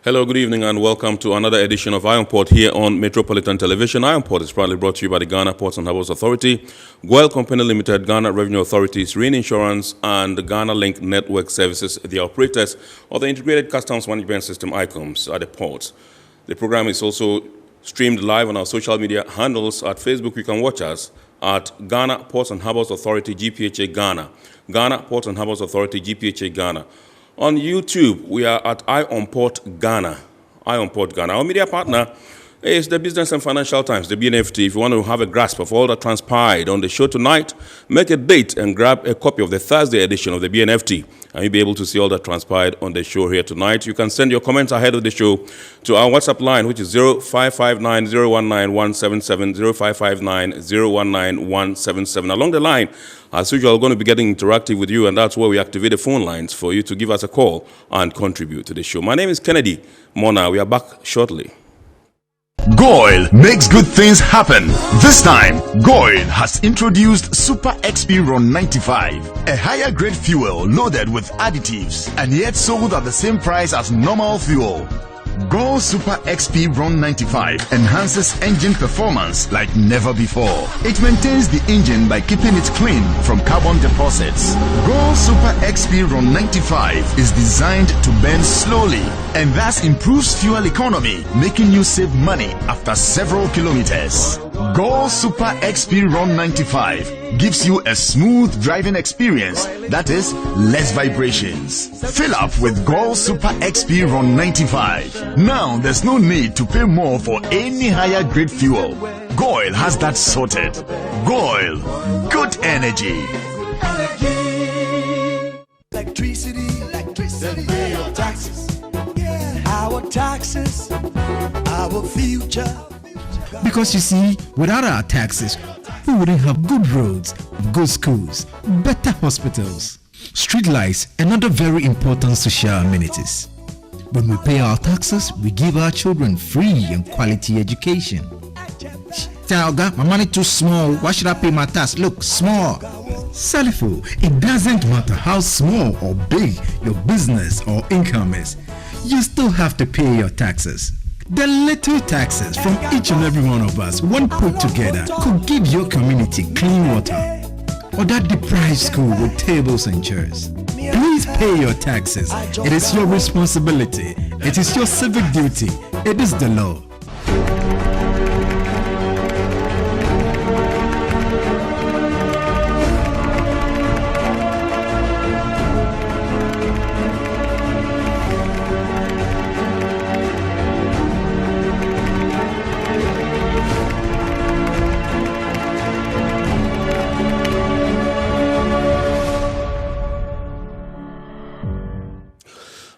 Hello, good evening, and welcome to another edition of Ironport here on Metropolitan Television. Ironport is proudly brought to you by the Ghana Ports and Harbours Authority, GOIL Company Limited, Ghana Revenue Authorities, Rain Insurance, and the Ghana Link Network Services, the operators of the Integrated Customs Management System, ICOMS, at the ports. The program is also streamed live on our social media handles. At Facebook, you can watch us at Ghana Ports and Harbours Authority, GPHA Ghana, Ghana Ports and Harbours Authority, GPHA Ghana. On YouTube, we are at Ironport Ghana. Ironport Ghana. Our media partner is the Business and Financial Times, the BNFT. If you want to have a grasp of all that transpired on the show tonight, make a date and grab a copy of the Thursday edition of the BNFT, and you'll be able to see all that transpired on the show here tonight. You can send your comments ahead of the show to our WhatsApp line, which is 0559-019-177, 0559-019-177. Along the line, as usual, we're going to be getting interactive with you, and that's where we activate the phone lines for you to give us a call and contribute to the show. My name is Kennedy Mona. We are back shortly. GOIL makes good things happen. This time, GOIL has introduced Super XP Ron 95, a higher grade fuel loaded with additives and yet sold at the same price as normal fuel. GOIL Super XP Ron 95 enhances engine performance like never before. It maintains the engine by keeping it clean from carbon deposits. GOIL Super XP Ron 95 is designed to burn slowly and thus improves fuel economy, making you save money after several kilometers. GOIL Super XP Ron 95 gives you a smooth driving experience, that is, less vibrations. Fill up with GOIL Super XP Ron 95. Now there's no need to pay more for any higher grade fuel. GOIL has that sorted. GOIL, good energy. Electricity, then pay your taxes. Our taxes, our future. Because you see, without our taxes, we wouldn't have good roads, good schools, better hospitals, street lights, and other very important social amenities. When we pay our taxes, we give our children free and quality education. Tell God, my money too small. Why should I pay my tax? Look, small. Salifo, it doesn't matter how small or big your business or income is. You still have to pay your taxes. The little taxes from each and every one of us, when put together, could give your community clean water or that deprived school with tables and chairs. Please pay your taxes. It is your responsibility. It is your civic duty. It is the law.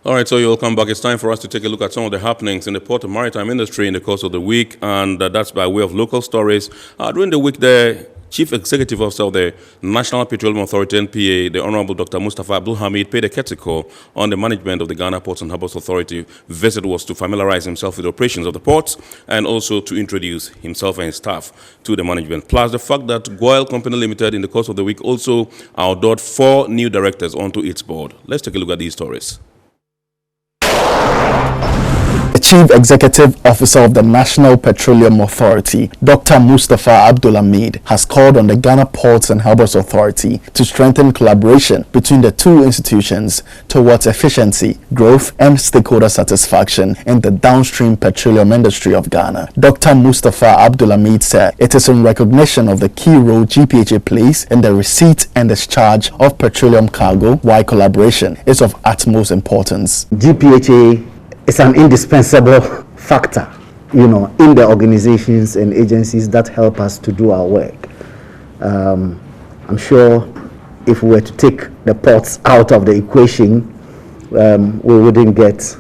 All right, so you'll come back. It's time for us to take a look at some of the happenings in the port and maritime industry in the course of the week, and that's by way of local stories. During the week, the Chief Executive Officer of the National Petroleum Authority, NPA, the Honorable Dr. Mustafa Abdul Hamid, paid a courtesy call on the management of the Ghana Ports and Harbours Authority. Visit was to familiarize himself with the operations of the ports and also to introduce himself and his staff to the management. Plus, the fact that GOIL Company Limited, in the course of the week, also outdoored 4 new directors onto its board. Let's take a look at these stories. The Chief Executive Officer of the National Petroleum Authority, Dr. Mustafa Abdul Hamid, has called on the Ghana Ports and Harbours Authority to strengthen collaboration between the two institutions towards efficiency, growth, and stakeholder satisfaction in the downstream petroleum industry of Ghana. Dr. Mustafa Abdul Hamid said it is in recognition of the key role GPHA plays in the receipt and discharge of petroleum cargo, why collaboration is of utmost importance. GPHA is an indispensable factor, in the organizations and agencies that help us to do our work. I'm sure if we were to take the ports out of the equation, we wouldn't get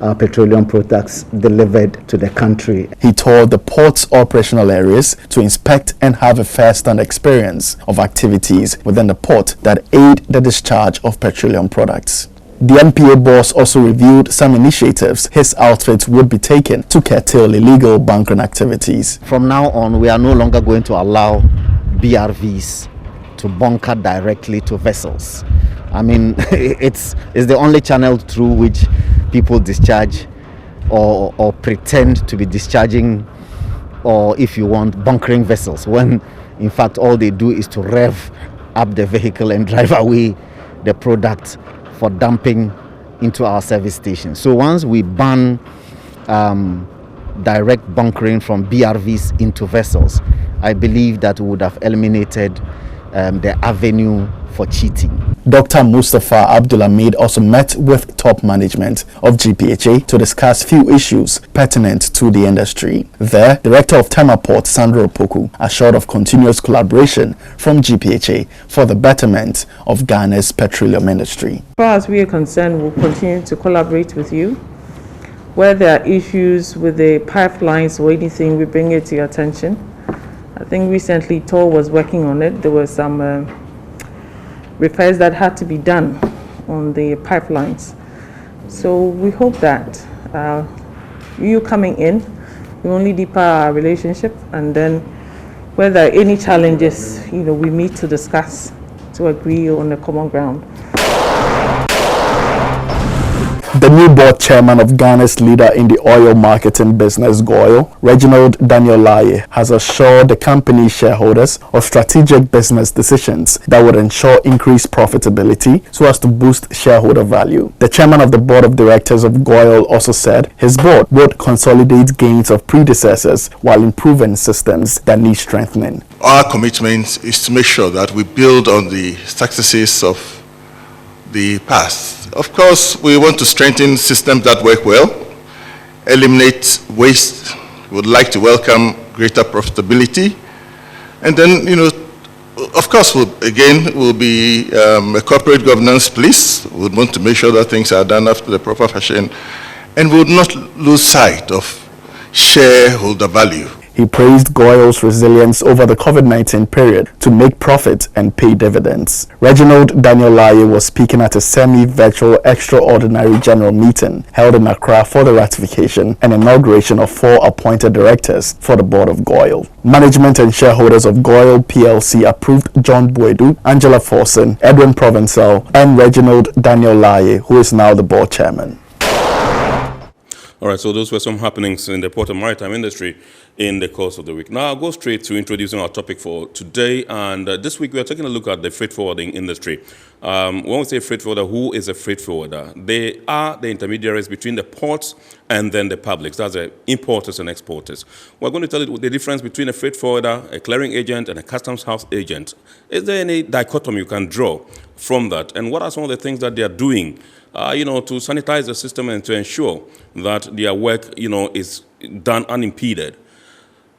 our petroleum products delivered to the country. He toured the port's operational areas to inspect and have a first-hand experience of activities within the port that aid the discharge of petroleum products. The NPA boss also reviewed some initiatives his outfit would be taking to curtail illegal bunkering activities. From now on, we are no longer going to allow BRVs to bunker directly to vessels. I mean, it's the only channel through which people discharge or pretend to be discharging, or if you want, bunkering vessels, when in fact all they do is to rev up the vehicle and drive away the product for dumping into our service station. So once we ban direct bunkering from BRVs into vessels, I believe that we would have eliminated the avenue for cheating. Dr. Mustafa Abdulhamid also met with top management of GPHA to discuss few issues pertinent to the industry. There, Director of Tema Port Sandro Opoku assured of continuous collaboration from GPHA for the betterment of Ghana's petroleum industry. As far as we are concerned, we'll continue to collaborate with you. Where there are issues with the pipelines or anything, we bring it to your attention. I think recently TOR was working on it. There were some repairs that had to be done on the pipelines. So we hope that you coming in will only deepen our relationship, and then where there are any challenges, we meet to discuss, to agree on a common ground. The new board chairman of Ghana's leader in the oil marketing business, GOIL, Reginald Daniel Laye, has assured the company's shareholders of strategic business decisions that would ensure increased profitability so as to boost shareholder value. The chairman of the board of directors of GOIL also said his board would consolidate gains of predecessors while improving systems that need strengthening. Our commitment is to make sure that we build on the successes of the past. Of course, we want to strengthen systems that work well, eliminate waste. We would like to welcome greater profitability. And then, of course, we'll be a corporate governance police. We would want to make sure that things are done after the proper fashion. And we would not lose sight of shareholder value. He praised GOIL's resilience over the COVID-19 period to make profit and pay dividends. Reginald Daniel Laye was speaking at a semi-virtual extraordinary general meeting held in Accra for the ratification and inauguration of 4 appointed directors for the board of GOIL. Management and shareholders of GOIL PLC approved John Boedu, Angela Forson, Edwin Provencal, and Reginald Daniel Laye, who is now the board chairman. All right, so those were some happenings in the port and maritime industry in the course of the week. Now I'll go straight to introducing our topic for today. And this week we are taking a look at the freight forwarding industry. When we say freight forwarder, who is a freight forwarder? They are the intermediaries between the ports and then the publics. That's the importers and exporters. We're going to tell you the difference between a freight forwarder, a clearing agent, and a customs house agent. Is there any dichotomy you can draw from that? And what are some of the things that they are doing to sanitize the system and to ensure that their work, is done unimpeded?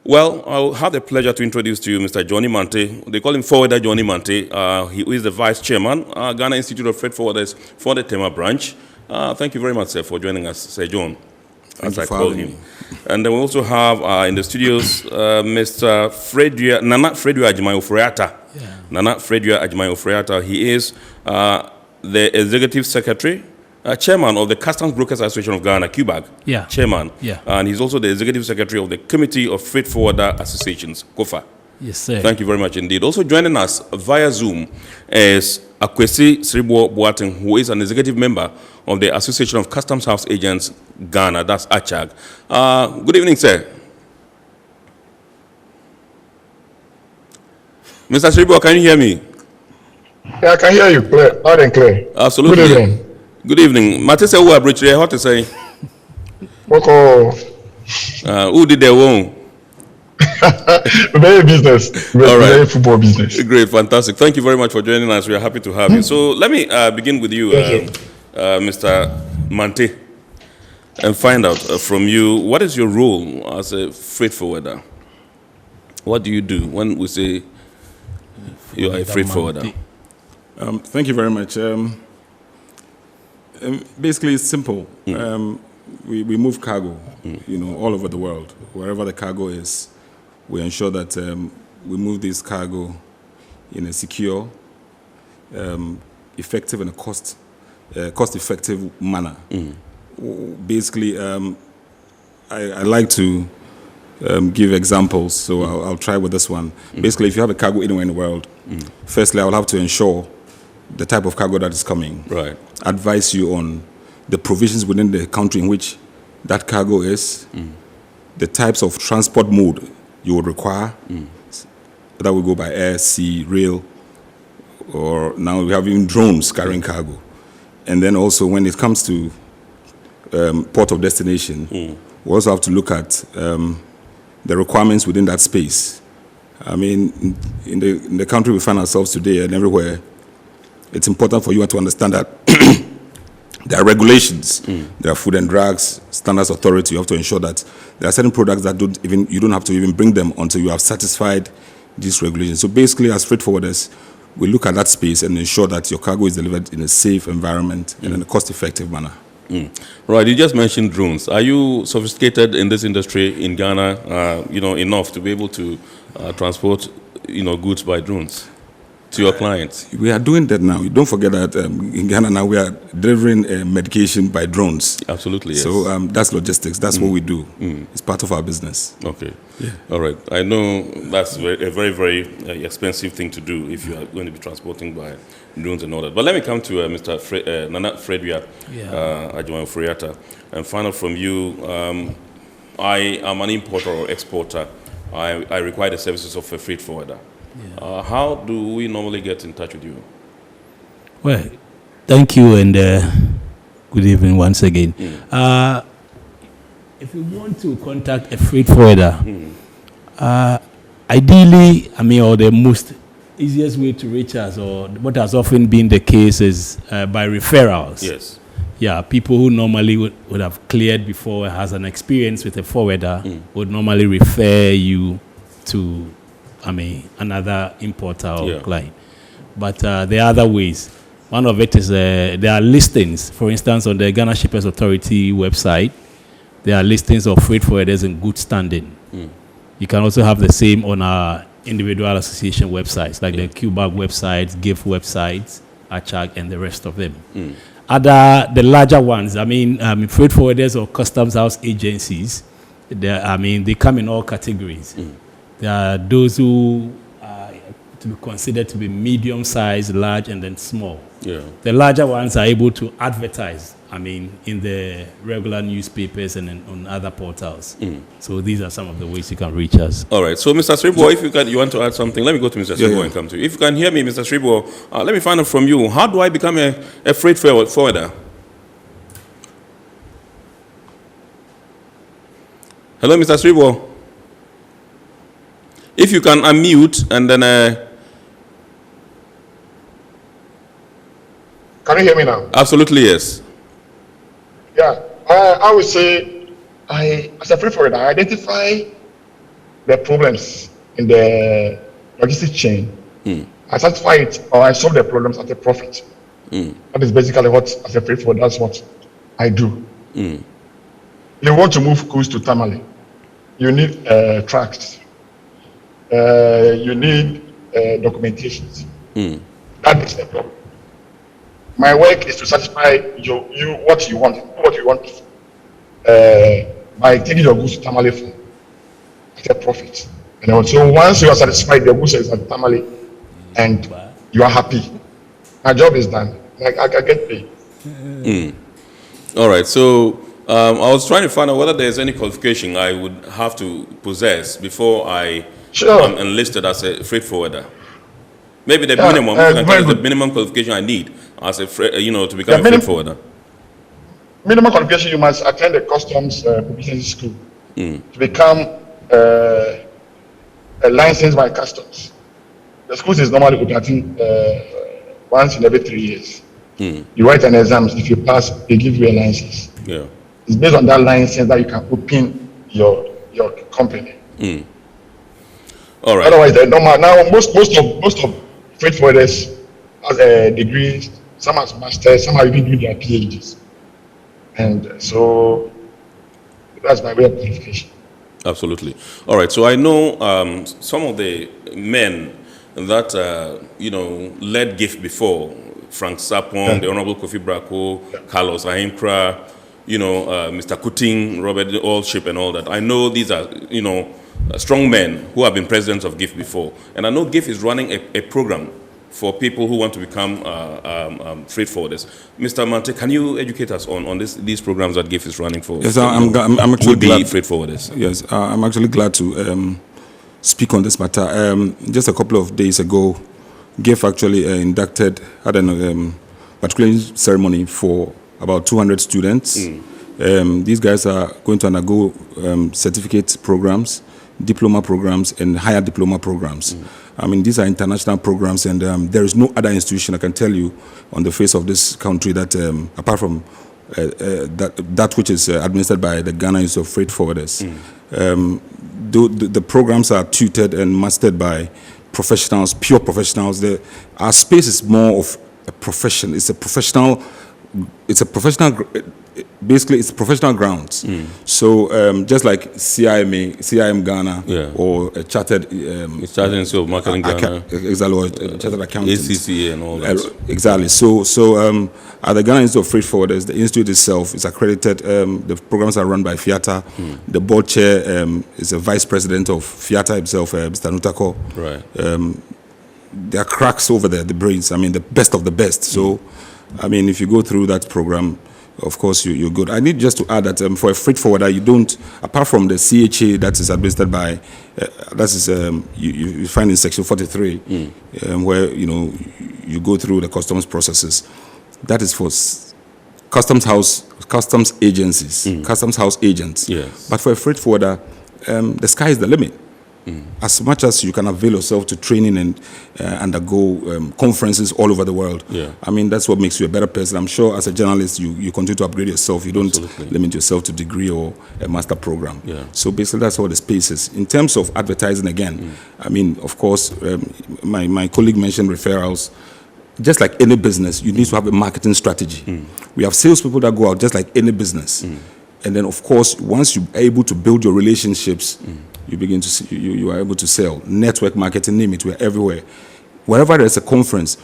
Well, I'll have the pleasure to introduce to you Mr. Johnny Monte. They call him Forwarder Johnny Monte. He is the Vice Chairman, Ghana Institute of Freight Forwarders for the Tema branch. Thank you very much, sir, for joining us, Sir John, as I call him. And then we also have in the studios Mr. Nana Fredua Ajimai-Ofreata. Yeah. Nana Fredua Ajimai-Ofreata. He is the Executive Secretary, Chairman of the Customs Brokers Association of Ghana, QBAG. Yeah. Chairman. Yeah. And he's also the Executive Secretary of the Committee of Freight Forwarder Associations, COFA. Yes, sir. Thank you very much indeed. Also joining us via Zoom is Akwesi Sribo Boateng, who is an executive member of the Association of Customs House Agents Ghana, that's ACHAG. Good evening, sir. Mr. Sribo, can you hear me? Yeah, I can hear you clear, loud and clear. Absolutely. Good evening. Good evening. Mate say who are bridge what to say? Who did their own? Very business. All right. Very football business. Great, fantastic. Thank you very much for joining us. We are happy to have you. So let me begin with you, Mr. Monte, and find out from you, what is your role as a freight forwarder? What do you do when we say you are a freight forwarder? Thank you very much. Basically, it's simple. We move cargo, all over the world. Wherever the cargo is, we ensure that we move this cargo in a secure, effective, and cost-effective manner. Basically, I like to give examples, so I'll try with this one. Basically, if you have a cargo anywhere in the world, firstly, I will have to ensure the type of cargo that is coming. Right. Advise you on the provisions within the country in which that cargo is, the types of transport mode you would require, that will go by air, sea, rail, or now we have even drones carrying cargo. And then also when it comes to port of destination, we also have to look at the requirements within that space. I mean, in the country we find ourselves today and everywhere, it's important for you to understand that there are regulations. There are Food and Drugs Standards Authority. You have to ensure that there are certain products that you don't have to even bring them until you have satisfied these regulations. So basically, as freight forwarders, we look at that space and ensure that your cargo is delivered in a safe environment and in a cost-effective manner. Right, you just mentioned drones. Are you sophisticated in this industry in Ghana, enough to be able to transport, goods by drones to your clients? We are doing that now. Don't forget that in Ghana now we are delivering medication by drones. Absolutely, yes. So that's logistics. That's what we do. It's part of our business. Okay. Yeah. All right. I know that's a very, very expensive thing to do if you are going to be transporting by drones and all that. But let me come to Mr. Nana Fredwia Ajuan Friata and find out from you. I am an importer or exporter. I require the services of a freight forwarder. Yeah. How do we normally get in touch with you? Well, thank you and good evening once again. If you want to contact a freight forwarder, ideally, or the most easiest way to reach us, or what has often been the case, is by referrals. Yes. Yeah, people who normally would have cleared before, has an experience with a forwarder, would normally refer you to another importer or client. But there are other ways. One of it is there are listings. For instance, on the Ghana Shippers Authority website, there are listings of freight forwarders in good standing. You can also have the same on our individual association websites, like the QBAG websites, GIF websites, ACHAG, and the rest of them. The larger ones, freight forwarders or customs house agencies, they come in all categories. There are those who are to be considered to be medium-sized, large, and then small. Yeah. The larger ones are able to advertise, in the regular newspapers and on other portals. So these are some of the ways you can reach us. All right. So, Mr. Sribo, if you want to add something, let me go to Mr. Sribo and come to you. If you can hear me, Mr. Sribo, let me find out from you. How do I become a freight forwarder? Hello, Mr. Sribo. If you can unmute and then... Can you hear me now? Absolutely, yes. Yeah, I would say, as a freight forwarder, I identify the problems in the logistics chain. I satisfy it, or I solve the problems at a profit. That is basically what, as a freight forwarder, that's what I do. You want to move goods to Tamale, you need tracks. You need documentations. That is the problem. My work is to satisfy you what you want by taking your goods to Tamale for at a profit. And so once you are satisfied, the goods is at Tamale and you are happy, my job is done. I get paid. All right. So I was trying to find out whether there's any qualification I would have to possess before I am enlisted as a freight forwarder. Maybe the minimum, the minimum qualification I need as a to become a freight forwarder. Minimum qualification, you must attend the customs proficiency school to become a licensed by customs. The schools is normally open once in every 3 years. You write an exam. If you pass, they give you a license. Yeah. It's based on that license that you can open your company. All right. Otherwise, they're normal. Now, most of freight forwarders has a degree, some has masters, some are even doing their PhDs. And so that's my way of qualification. Absolutely. All right. So I know some of the men that led GIF before, Frank Sapong, the Honorable Kofi Brako, Carlos Ahinkra, Mr. Kuting, Robert Allship, and all that. I know these are strong men who have been presidents of GIF before, and I know GIF is running a program for people who want to become freight forwarders. Mr. Monte, can you educate us on these programs that GIF is running for? Yes, I'm actually glad. Freight forwarders. Yes, I'm actually glad to speak on this matter. Just a couple of days ago, GIF actually had a particular ceremony for about 200 students. These guys are going to undergo certificate programs, diploma programs, and higher diploma programs. I mean, these are international programs, and there is no other institution, I can tell you, on the face of this country that, apart from that which is administered by the Ghana Institute of Freight Forwarders. The programs are tutored and mastered by professionals, pure professionals. Our space is more of a profession. It's a professional. Basically, it's professional grounds. So just like CIM Ghana, or a chartered, Chartered Institute of Marketing Ghana, exactly, or chartered accountant, ACCA and all that. Exactly. So at the Ghana Institute of Freight Forwarders, the institute itself is accredited. The programs are run by FIATA. The board chair is a vice president of FIATA himself, Mr. Nutako. Right. There are cracks over there, the brains. I mean, the best of the best. So, I mean, if you go through that program, of course, you're good. I need just to add that for a freight forwarder, you don't, apart from the CHA that is administered by, you find in Section 43, where, you go through the customs processes. That is for customs agencies, customs house agents. Yes. But for a freight forwarder, the sky is the limit. As much as you can avail yourself to training and undergo conferences all over the world, I mean, that's what makes you a better person. I'm sure as a journalist, you continue to upgrade yourself. You don't limit yourself to degree or a master program. So basically, that's all the space is. In terms of advertising, again, I mean, of course, my colleague mentioned referrals. Just like any business, you need to have a marketing strategy. We have salespeople that go out just like any business. And then, of course, once you're able to build your relationships, you begin to see, you are able to sell. Network marketing, name it, we're everywhere. Wherever there's a conference,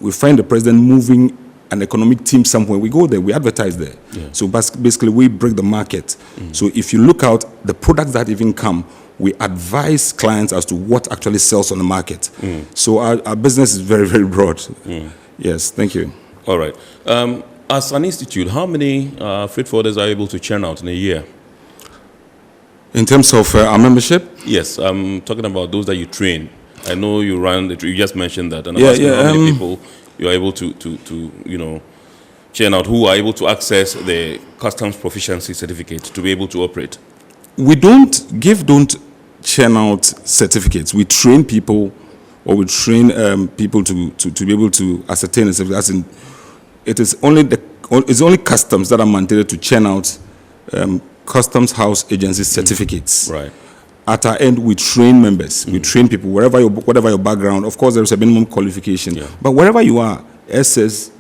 we find the president moving an economic team somewhere. We go there, we advertise there. So basically, we break the market. So if you look out, the products that even come, we advise clients as to what actually sells on the market. So our business is very, very broad. Yes, thank you. All right. As an institute, how many freight forwarders are able to churn out in a year? In terms of our membership? Yes, I'm talking about those that you train. I know you run, you just mentioned that. And I'm asking how many people you are able to churn out, who are able to access the customs proficiency certificate to be able to operate. We don't churn out certificates. We train people, or we train people to be able to ascertain a certificate. As in, it's only customs that are mandated to churn out customs house agency certificates. Right. At our end, we train members. We train people whatever your background. Of course, there is a minimum qualification. But wherever you are, SS,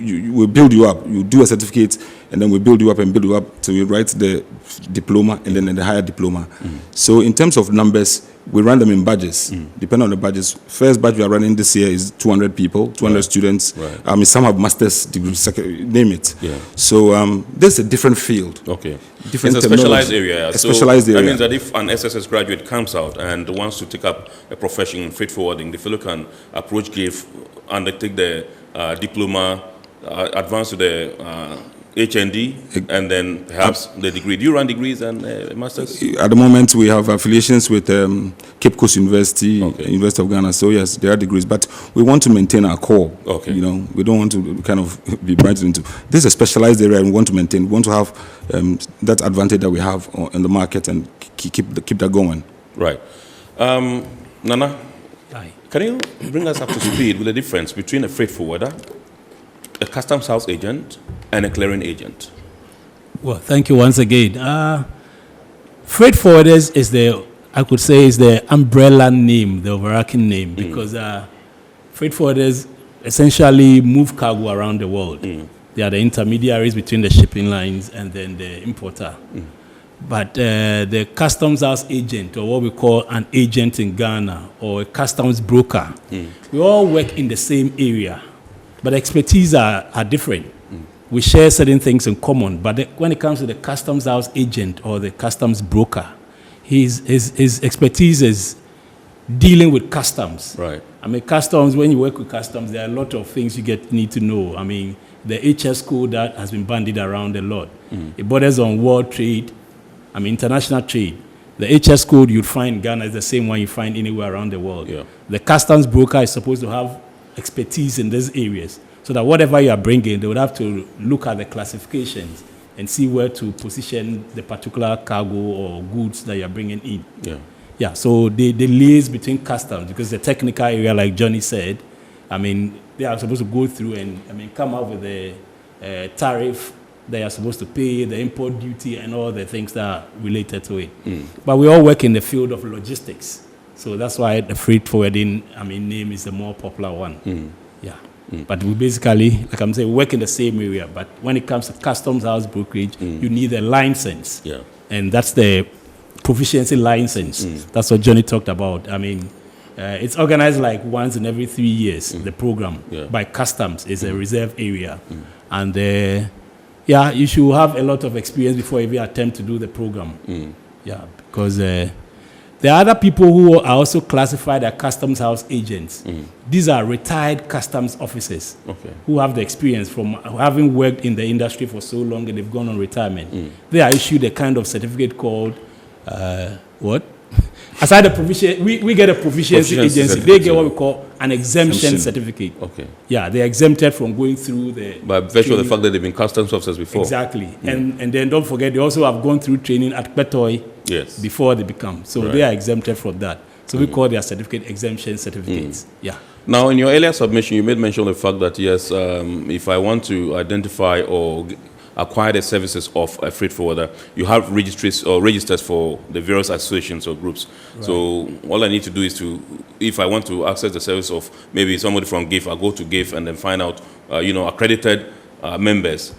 we build you up. You do a certificate, and then we build you up and build you up till you write the diploma and then the higher diploma. So in terms of numbers, we run them in batches, depending on the batches. First batch we are running this year is 200 people, 200 students. I mean, some have master's degrees, name it. So this is a different field. Okay. Different it's a specialized area. Specialized area. That means that if an SSS graduate comes out and wants to take up a profession in freight forwarding, the fellow can approach GIF, undertake the diploma, advance to the HND, and then perhaps the degree. Do you run degrees and masters? At the moment, we have affiliations with Cape Coast University, University of Ghana. So yes, there are degrees, but we want to maintain our core. We don't want to kind of be branched into. This is a specialized area, and we want to maintain. We want to have that advantage that we have in the market and keep that going. Right, Nana. Hi. Can you bring us up to speed with the difference between a freight forwarder, a customs house agent, and a clearing agent? Well, thank you once again. Freight forwarders is the umbrella name, the overarching name, because freight forwarders essentially move cargo around the world. They are the intermediaries between the shipping lines and then the importer. But the customs house agent, or what we call an agent in Ghana, or a customs broker, we all work in the same area. But expertise are different. We share certain things in common, but when it comes to the customs house agent or the customs broker, his expertise is dealing with customs. Right. I mean, customs, when you work with customs, there are a lot of things you need to know. I mean, the HS code that has been bandied around a lot. It borders on world trade, I mean, international trade. The HS code you'd find in Ghana is the same one you find anywhere around the world. Yeah. The customs broker is supposed to have expertise in these areas, so that whatever you are bringing, they would have to look at the classifications and see where to position the particular cargo or goods that you're bringing in. Yeah. Yeah, so they liaise between customs, because the technical area, like Johnny said, I mean, they are supposed to go through and, I mean, come up with a tariff they are supposed to pay, the import duty and all the things that are related to it. But we all work in the field of logistics. So that's why the freight forwarding, I mean, name is the more popular one. Yeah. But we basically, like I'm saying, work in the same area. But when it comes to customs house brokerage, you need a license. Yeah. And that's the proficiency license. That's what Johnny talked about. I mean, it's organized like once in every 3 years, the program, by customs. It's a reserve area. And yeah, you should have a lot of experience before you even attempt to do the program. Yeah, because there are other people who are also classified as customs house agents. These are retired customs officers who have the experience from having worked in the industry for so long and they've gone on retirement. They are issued a kind of certificate called, what? Aside the proficiency, we get a proficiency agency. They get what we call an exemption certificate. Okay. Yeah, they're exempted from going through the... By virtue of the fact that they've been customs officers before. Exactly. And then don't forget, they also have gone through training at Petroleum before they become. So they are exempted from that. So we call their certificate exemption certificates. Yeah. Now, in your earlier submission, you made mention of the fact that, yes, if I want to identify or acquire the services of a freight forwarder, you have registries or registers for the various associations or groups. Right. So all I need to do is to, if I want to access the service of maybe somebody from GIF, I go to GIF and then find out, accredited members.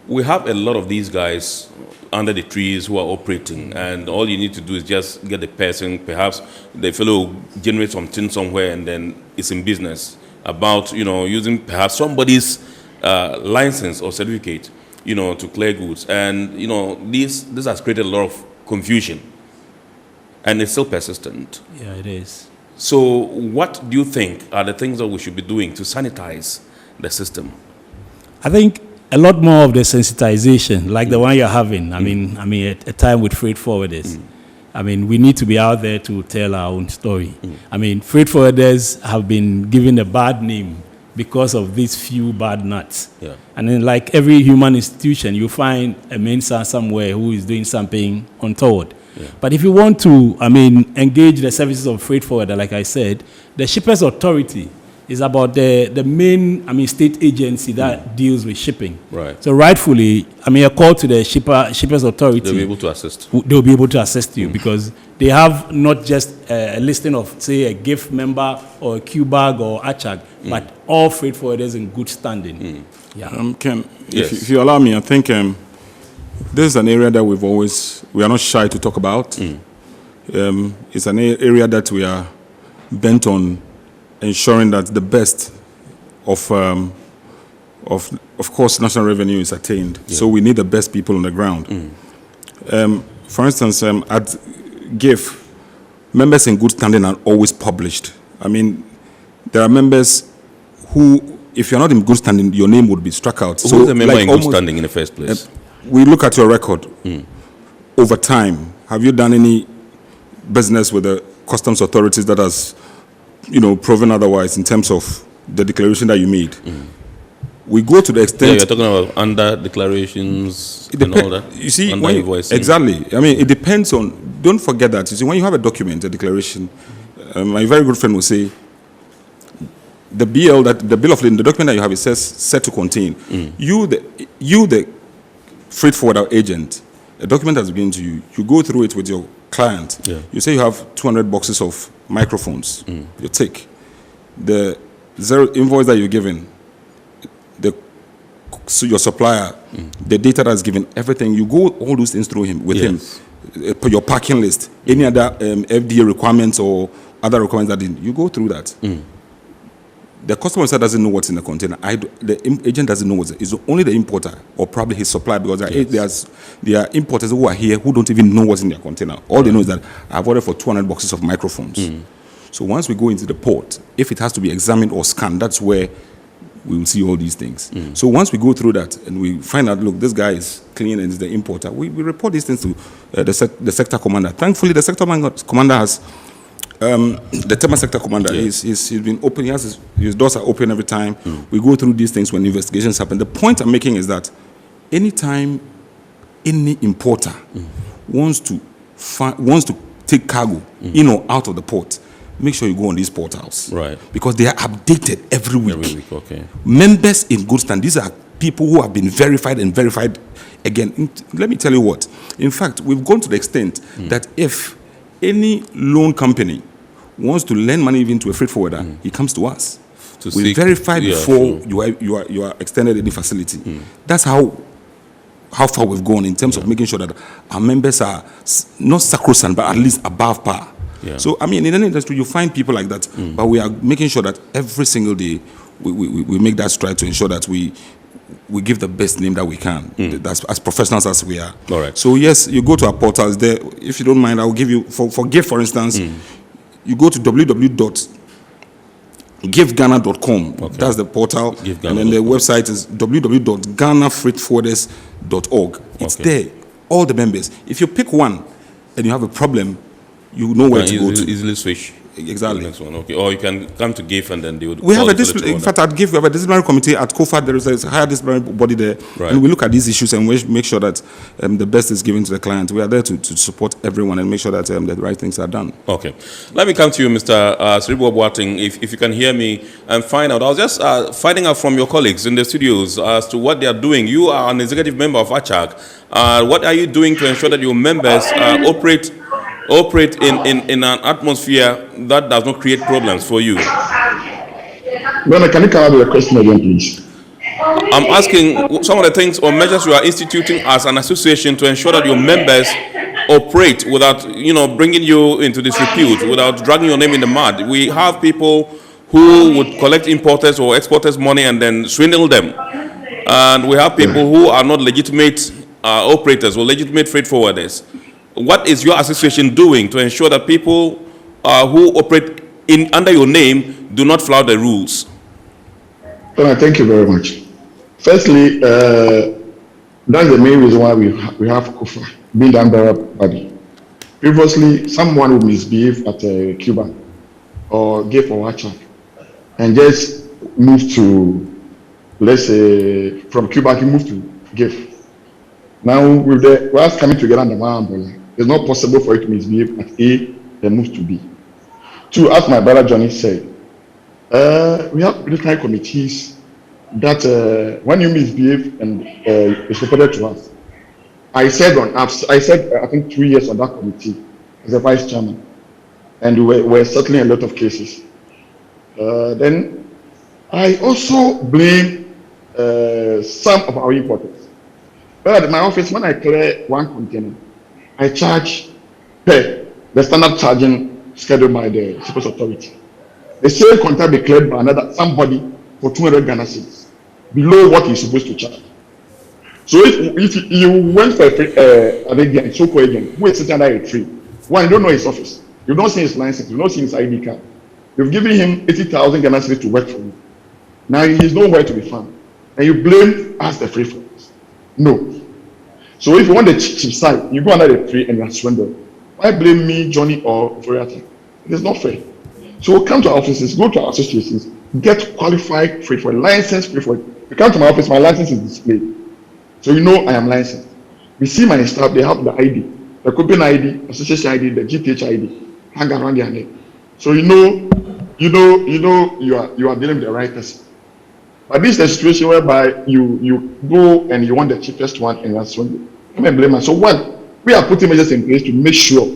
We have a lot of these guys under the trees who are operating, and all you need to do is just get the person, perhaps the fellow generates something somewhere, and then it's in business about, using perhaps somebody's license or certificate, to clear goods. And, this has created a lot of confusion. And it's still persistent. Yeah, it is. So what do you think are the things that we should be doing to sanitize the system? I think a lot more of the sensitization, like the one you're having. I mean, at a time with freight forwarders. I mean, we need to be out there to tell our own story. I mean, freight forwarders have been given a bad name because of these few bad nuts. Yeah. And then, like every human institution, you find a main son somewhere who is doing something untoward. Yeah. But if you want to, engage the services of freight forwarder, like I said, the Shippers Authority is about the main, state agency that deals with shipping. Right. So rightfully, a call to the Shippers Authority. They'll be able to assist. They'll be able to assist you because they have not just a listing of, say, a GIF member or a QBAG or ACHAG, but all freight forwarders in good standing. Yeah. Ken, if you allow me, I think this is an area that we are not shy to talk about. It's an area that we are bent on ensuring that the best of course, national revenue is attained. Yeah. So we need the best people on the ground. For instance, at GIF, members in good standing are always published. There are members who, if you're not in good standing, your name would be struck out. So who's the member in good standing in the first place? We look at your record over time. Have you done any business with the customs authorities that has proven otherwise in terms of the declaration that you made? We go to the extent... Yeah, you're talking about under declarations and all that? You see, invoicing. Exactly. It depends on... Don't forget that. You see, when you have a document, a declaration, my very good friend will say, the bill of lading, the document that you have, it says set to contain. You, the freight forwarder agent, a document has been to you. You go through it with your client. Yeah. You say you have 200 boxes of microphones. You take the zero invoice that you're given, your supplier, the data that's given, everything. You go all those things through him with him. Your parking list, any other FDA requirements or other requirements that you go through that. The customer doesn't know what's in the container. The agent doesn't know what's in it. It's only the importer or probably his supplier, because there are importers who are here who don't even know what's in their container. All they know is that I've ordered for 200 boxes of microphones. So once we go into the port, if it has to be examined or scanned, that's where we will see all these things. So once we go through that and we find out, look, this guy is clean and is the importer, we report these things to the sector commander. Thankfully, the sector commander has, the Tema sector commander, he's been open, his doors are open every time. We go through these things when investigations happen. The point I'm making is that anytime any importer wants to take cargo in or out of the port, make sure you go on these portals. Right. Because they are updated every week. Every week, okay. Members in good stand, these are people who have been verified and verified again. Let me tell you what. In fact, we've gone to the extent that if any loan company wants to lend money even to a freight forwarder, he comes to us. We verify before you are extended any facility. That's how far we've gone in terms of making sure that our members are not sacrosanct, but at least above par. Yeah. So, I mean, in any industry, you find people like that, but we are making sure that every single day we make that stride to ensure that we give the best name that we can, that's, as professionals as we are. All right. So, yes, you go to our portals there. If you don't mind, I will give you, for GIF, for instance, you go to www.giveghana.com. Okay. That's the portal. And then the website is www.ghanafreightforwarders.org. It's there, all the members. If you pick one and you have a problem, you know where to go to. Easily switch. Exactly. Next one, okay. Or you can come to GIF and then they would. We have a disciplinary. In fact, at GIF we have a disciplinary committee. At COFA there is a higher disciplinary body there, and we look at these issues and we make sure that the best is given to the client. We are there to support everyone and make sure that the right things are done. Okay. Let me come to you, Mr. Sribo Boateng, if you can hear me and find out. I was just finding out from your colleagues in the studios as to what they are doing. You are an executive member of ACHAG. What are you doing to ensure that your members operate in an atmosphere that does not create problems for you? Well, can you come up with a question again, please? I'm asking some of the things or measures you are instituting as an association to ensure that your members operate without, bringing you into disrepute, without dragging your name in the mud. We have people who would collect importers or exporters' money and then swindle them. And we have people who are not legitimate operators or legitimate freight forwarders. What is your association doing to ensure that people who operate under your name do not flout the rules? Well, thank you very much. Firstly, that's the main reason why we have COFA, being the umbrella body. Previously, someone would misbehave at Cuba or give for WhatsApp and just move to, let's say, from Cuba, he moved to give. Now, with the us coming together under my umbrella, it's not possible for you to misbehave at A and move to B. Two, as my brother Johnny said, we have military committees that when you misbehave and it's reported to us. I said I think 2 years on that committee as a vice chairman, and we're settling a lot of cases. Then I also blame some of our importers. But at my office, when I clear one container, I charge per the standard charging scheduled by the Shippers Authority. The same container be cleared by somebody for 200 Ghana cedis, below what he's supposed to charge. So if you went for an agent, so-called agent, who is sitting under a tree, one, you don't know his office, you don't see his license, you don't see his ID card, you've given him 80,000 Ghana cedis to work for you. Now he's nowhere to be found, and you blame us the free force. No. So if you want the cheap side, you go under the tree and you are swindled. Why blame me, Johnny, or Floriata? It is not fair. So come to our offices, go to our associations, get qualified freight forward, licensed freight forward. You come to my office, my license is displayed. So you know I am licensed. We see my staff, they have the ID, the company ID, association ID, the GPHA ID, hang around their neck. So you know you are dealing with the right person. But this is a situation whereby you go and you want the cheapest one and that's when you blame us. So one, we are putting measures in place to make sure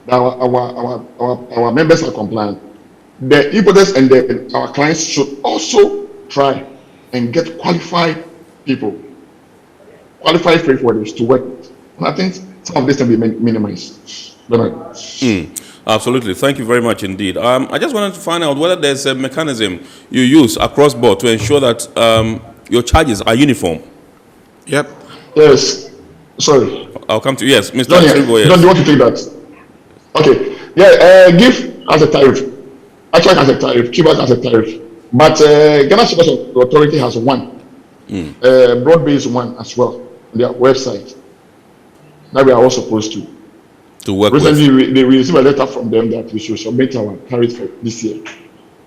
that our members are compliant. The importers and our clients should also try and get qualified people, qualified freight forwarders to work with. And I think some of this can be minimized. Absolutely. Thank you very much indeed. I just wanted to find out whether there's a mechanism you use across board to ensure that your charges are uniform. Yep. Yes. Sorry. I'll come to you. Yes, Mr. John, Tribo, yes. John, do you want to take that? Okay. Yeah, give as a tariff. actually has a tariff. Cuba has a tariff, but Ghana Shippers Authority has one, broad-based one as well on their website that we are all supposed to work recently with. We received a letter from them that we should submit our tariff for this year,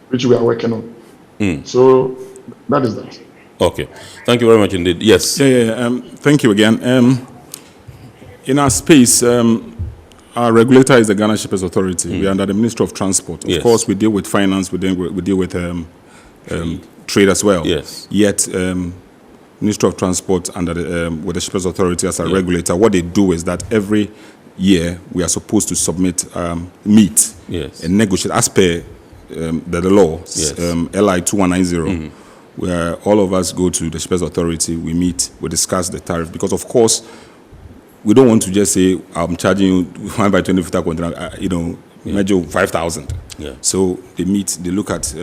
which we are working on. So that is that. Okay, thank you very much indeed. Yes. Thank you again. In our space, our regulator is the Ghana Shippers Authority. We are under the Ministry of Transport. Of course, we deal with finance. We deal with trade as well. Yes. Yet, Ministry of Transport under with the Shippers Authority as a regulator, what they do is that every year we are supposed to submit, meet, and negotiate as per the law, LI 2190, where all of us go to the Shippers Authority, we meet, we discuss the tariff, because of course we don't want to just say I'm charging you 1 by 20 feet contract, measure 5,000. So they meet, they look at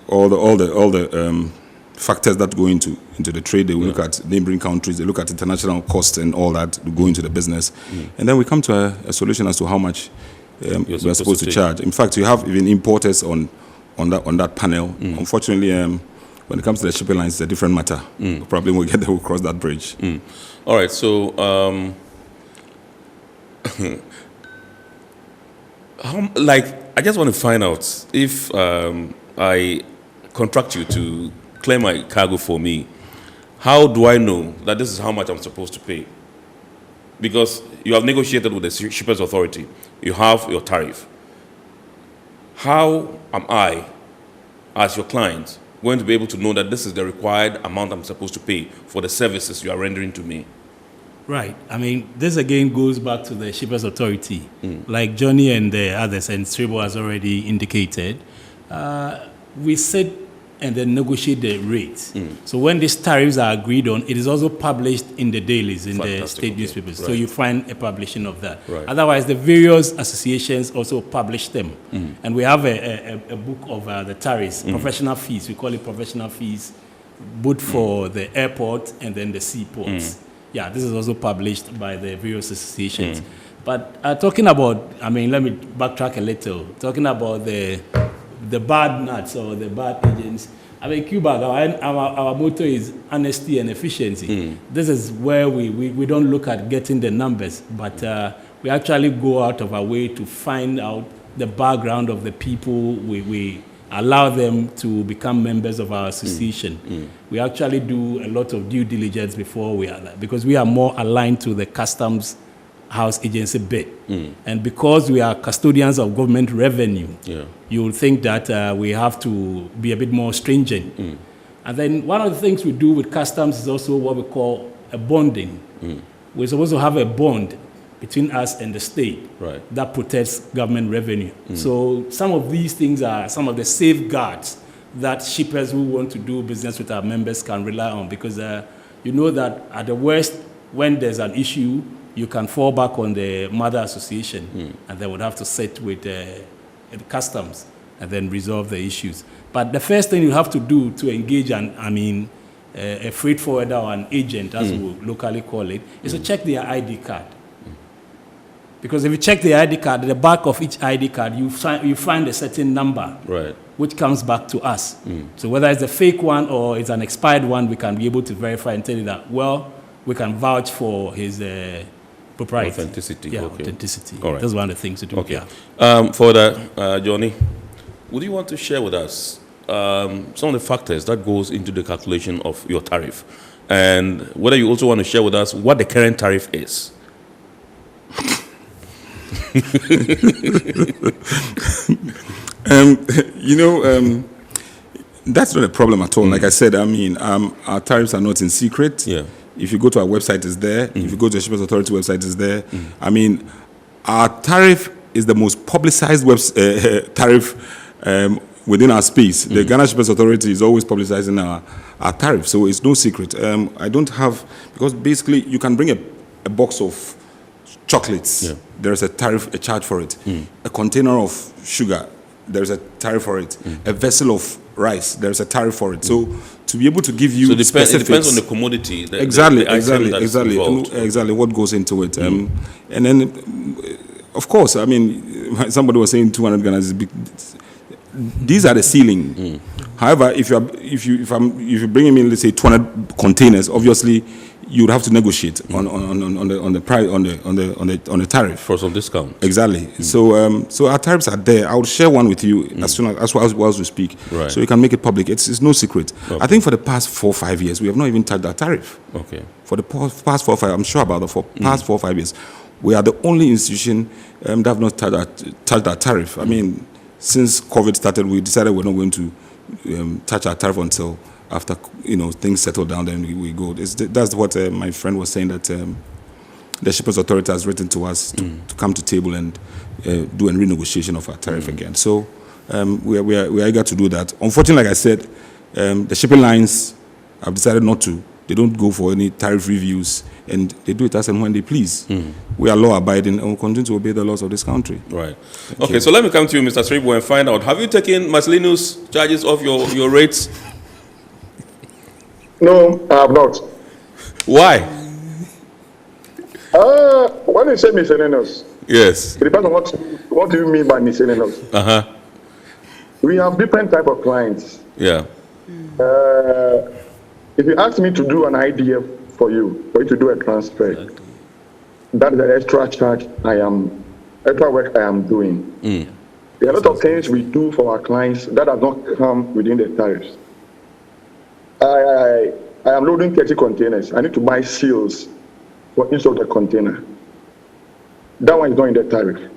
all the factors that go into the trade. They look at neighboring countries, they look at international costs and all that to go into the business, and then we come to a solution as to how much we are supposed to charge. In fact, you have even importers on that panel. Unfortunately, when it comes to the shipping lines, it's a different matter. Probably we'll get there, we'll cross that bridge. All right, so I just want to find out if I contract you to clear my cargo for me, how do I know that this is how much I'm supposed to pay? Because you have negotiated with the Shippers Authority, you have your tariff. How am I, as your client, going to be able to know that this is the required amount I'm supposed to pay for the services you are rendering to me? Right. I mean, this again goes back to the Shippers Authority. Like Johnny and the others, and Strabo has already indicated, we sit and then negotiate the rates. So when these tariffs are agreed on, it is also published in the dailies, in the state newspapers. Right. So you find a publishing of that. Right. Otherwise, the various associations also publish them. And we have a book of the tariffs, professional fees. We call it professional fees, both for the airport and then the seaports. Yeah, this is also published by the various associations. But talking about, I mean, let me backtrack a little. Talking about the bad nuts or the bad agents. I mean, Cuba, our motto is honesty and efficiency. This is where we don't look at getting the numbers, but we actually go out of our way to find out the background of the people. We allow them to become members of our association. We actually do a lot of due diligence before we are that, because we are more aligned to the customs house agency bit. And because we are custodians of government revenue, you will think that we have to be a bit more stringent. And then one of the things we do with customs is also what we call a bonding. We're supposed to have a bond between us and the state that protects government revenue. So some of these things are some of the safeguards that shippers who want to do business with our members can rely on, because you know that at the worst, when there's an issue, you can fall back on the mother association, and they would have to sit with the customs and then resolve the issues. But the first thing you have to do to engage a freight forwarder or an agent, as we locally call it, is to check their ID card. Because if you check the ID card, at the back of each ID card, you find a certain number, which comes back to us. So whether it's a fake one or it's an expired one, we can be able to verify and tell you that, well, we can vouch for his propriety. Authenticity. Yeah, okay. authenticity. All right. That's one of the things to do. Okay. For that, Johnny, would you want to share with us some of the factors that goes into the calculation of your tariff, and whether you also want to share with us what the current tariff is? That's not a problem at all. Like I said, our tariffs are not in secret. If you go to our website, it's there. If you go to the Shippers Authority website, it's there. Our tariff is the most publicized tariff within our space. The Ghana Shippers Authority is always publicizing our tariff, so it's no secret. I don't have, because basically you can bring a box of chocolates. There's a tariff, a charge for it. A container of sugar, there's a tariff for it. A vessel of rice, there's a tariff for it. So to be able to give you specifics, it depends on the commodity. Exactly what goes into it. And then, of course, somebody was saying 200 Ghana is big. these are the ceiling. However, if you're bringing me, let's say 200 containers, obviously you would have to negotiate on the price on the tariff for some discount. Exactly. So our tariffs are there. I will share one with you as soon as we speak, right. so you can make it public. It's no secret. Okay. I think for the past 4 or 5 years we have not even touched that tariff. Okay. For the past 4 or 5, I'm sure about the past 4 or 5 years, we are the only institution that have not touched that tariff. I mean, since COVID started, we decided we're not going to touch our tariff until after things settle down. Then we go. That's what my friend was saying, that the Shippers Authority has written to us to come to table and do a renegotiation of our tariff again. So we are eager to do that. Unfortunately, like I said, the shipping lines have decided not to. They don't go for any tariff reviews, and they do it as and when they please. We are law-abiding and will continue to obey the laws of this country. Right. Okay, so let me come to you, Mr. Sribo, and find out, have you taken Marcelinus charges off your rates? No, I have not. Why? When you say miscellaneous, yes, it depends on what do you mean by miscellaneous. We have different type of clients. Yeah. If you ask me to do an IDF for you to do a transfer, that is the extra charge extra work I am doing. There are a lot of things we do for our clients that does not come within the tariffs. I am loading 30 containers. I need to buy seals for each of the container. That one is not in the tariff.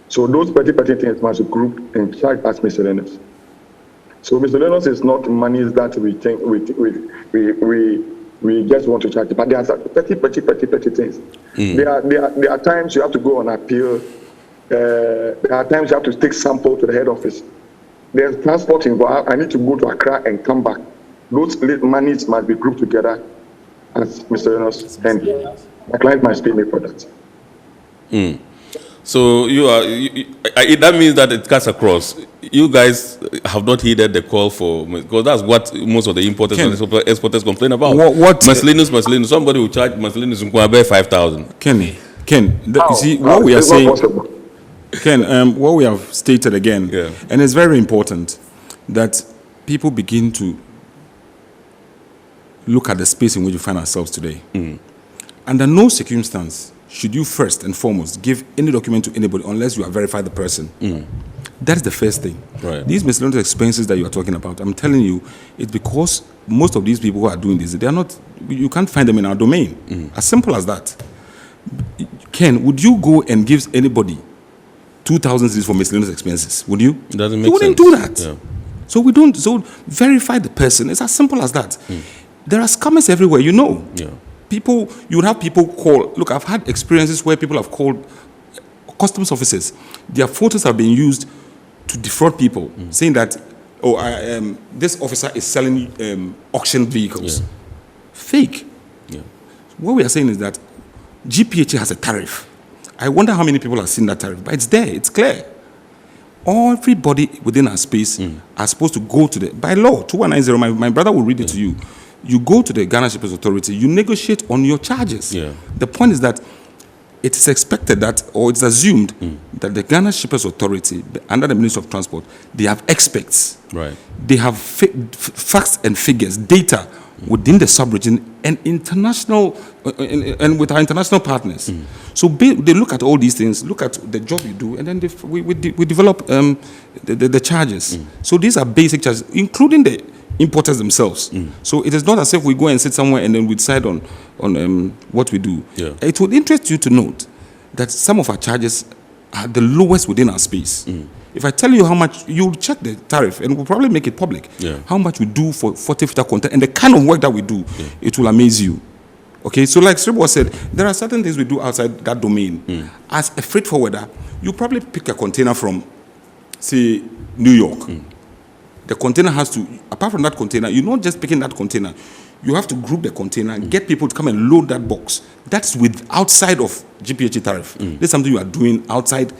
So those petty things must be grouped and charged as miscellaneous. So miscellaneous is not monies that we think we just want to charge, but there are petty things. There are times you have to go on appeal. There are times you have to take sample to the head office. There's transport involved. I need to go to Accra and come back. Those monies must be grouped together as miscellaneous, and the client must pay me for that. So that means that it cuts across. You guys have not heeded the call for, because that's what most of the importers and exporters complain about. What Marcelinus, somebody will charge Marcelinus in Kwabe 5,000. Ken, you see what we are saying. Ken, what we have stated again, and it's very important that people begin to look at the space in which we find ourselves today. Under no circumstance should you first and foremost give any document to anybody unless you have verified the person. That's the first thing. Right. These miscellaneous expenses that you are talking about, I'm telling you, it's because most of these people who are doing this, they are not, you can't find them in our domain. As simple as that. Ken, would you go and give anybody 2,000 cedis for miscellaneous expenses? Would you? It doesn't make sense. You wouldn't do that. Yeah. So we don't. So verify the person. It's as simple as that. There are scammers everywhere. You know. Yeah. People. You would have people call. Look, I've had experiences where people have called customs officers. Their photos have been used to defraud people, saying that, this officer is selling auction vehicles. Yeah. Fake. Yeah. What we are saying is that GPHA has a tariff. I wonder how many people have seen that tariff, but it's there, it's clear. Everybody within our space are supposed to go to by law, 2190, my brother will read it to you. You go to the Ghana Shippers Authority, you negotiate on your charges. Yeah. The point is that it is expected that, or it's assumed that the Ghana Shippers Authority, under the Ministry of Transport, they have experts. Right. They have facts and figures, data within the sub-region and international, and with our international partners. So they look at all these things, look at the job you do, and then we develop the charges. So these are basic charges, including the importers themselves. So it is not as if we go and sit somewhere and then we decide on what we do. Yeah. It would interest you to note that some of our charges are the lowest within our space. If I tell you how much, you'll check the tariff and we'll probably make it public. Yeah. How much we do for 40-footer content and the kind of work that we do, it will amaze you. Okay, so like Sribo said, there are certain things we do outside that domain. As a freight forwarder, you probably pick a container from, say, New York. The container has to, apart from that container, you're not just picking that container. You have to group the container, get people to come and load that box. That's outside of GPHA tariff. This is something you are doing outside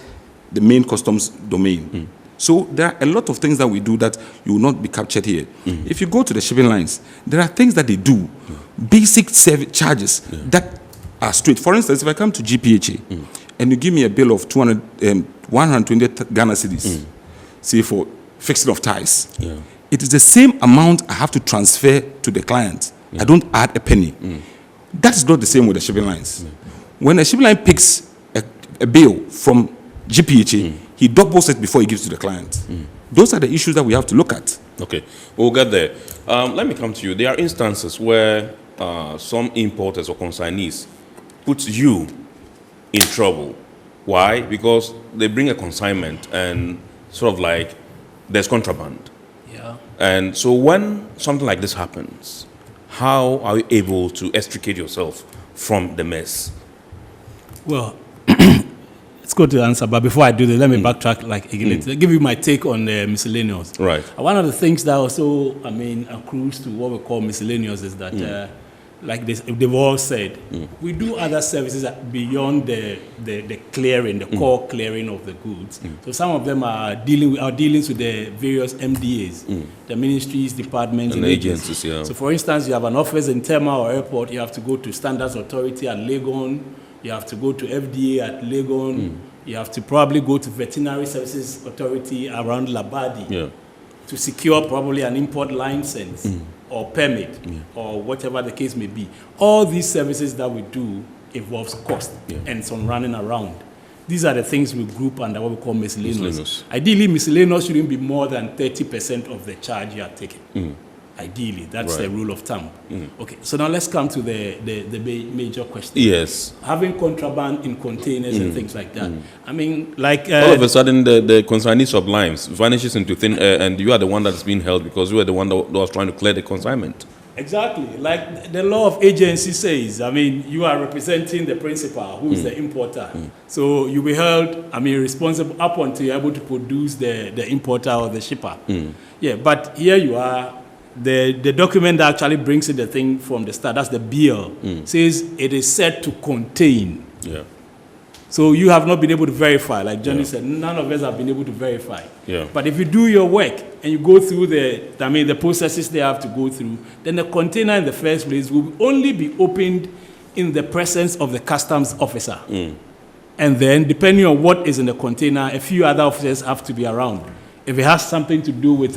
the main customs domain. So there are a lot of things that we do that you will not be captured here. If you go to the shipping lines, there are things that they do, basic service charges that are straight. For instance, if I come to GPHA and you give me a bill of 120 Ghana cedis, say for fixing of ties. Yeah. It is the same amount I have to transfer to the client. I don't add a penny. That is not the same with the shipping lines. When a shipping line picks a bill from GPHA, he doubles it before he gives to the client. Those are the issues that we have to look at. Okay, we'll get there. Let me come to you. There are instances where some importers or consignees put you in trouble. Why? Because they bring a consignment and sort of like there's contraband. Yeah. And so when something like this happens, how are you able to extricate yourself from the mess? Well, it's good to answer, but before I do that, let me backtrack again. Give you my take on miscellaneous. Right. One of the things that also, accrues to what we call miscellaneous is that, like they've all said, we do other services beyond the clearing, the core clearing of the goods. So some of them are dealings with the various MDAs, the ministries, departments, and agencies. Yeah. So for instance, you have an office in Tema or airport, you have to go to Standards Authority at Legon, you have to go to FDA at Legon, you have to probably go to Veterinary Services Authority around Labadi to secure probably an import license or permit or whatever the case may be. All these services that we do involves cost and some running around. These are the things we group under what we call miscellaneous. Ideally, miscellaneous shouldn't be more than 30% of the charge you are taking. Ideally, that's the rule of thumb. Okay, so now let's come to the major question. Yes. Having contraband in containers and things like that. I mean, like... all of a sudden, the consignee sublimes, vanishes into thin air, and you are the one that's being held because you are the one that was trying to clear the consignment. Exactly. Like the law of agency says, you are representing the principal, who is the importer. So you will be held, responsible up until you're able to produce the importer or the shipper. Yeah, but here you are. The document that actually brings in the thing from the start, that's the BL, says it is said to contain. Yeah. So you have not been able to verify. Like Johnny said, none of us have been able to verify. Yeah. But if you do your work and you go through the processes they have to go through, then the container in the first place will only be opened in the presence of the customs officer. And then, depending on what is in the container, a few other officers have to be around. If it has something to do with,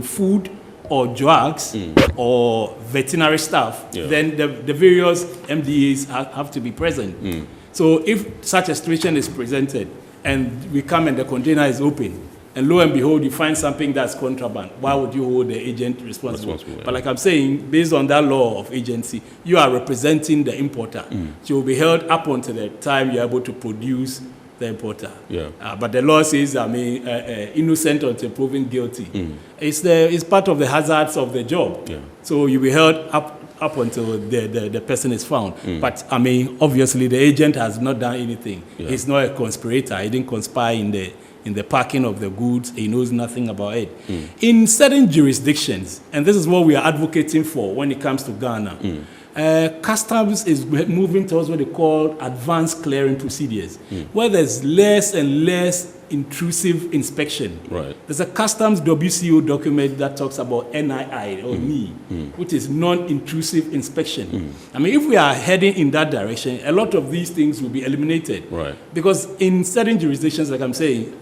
food, or drugs or veterinary stuff, then the various MDAs have to be present. So if such a situation is presented and we come and the container is open, and lo and behold, you find something that's contraband, why would you hold the agent responsible? But like I'm saying, based on that law of agency, you are representing the importer. So you'll be held up until the time you're able to produce the importer. But the law says, innocent until proven guilty. It's part of the hazards of the job. So you'll be held up until the person is found. But obviously the agent has not done anything. He's not a conspirator. He didn't conspire in the packing of the goods. He knows nothing about it. In certain jurisdictions, and this is what we are advocating for when it comes to Ghana, customs is moving towards what they call advanced clearing procedures, where there's less and less intrusive inspection. There's a customs WCO document that talks about NII or NI, which is non-intrusive inspection. If we are heading in that direction, a lot of these things will be eliminated. Because in certain jurisdictions, like I'm saying,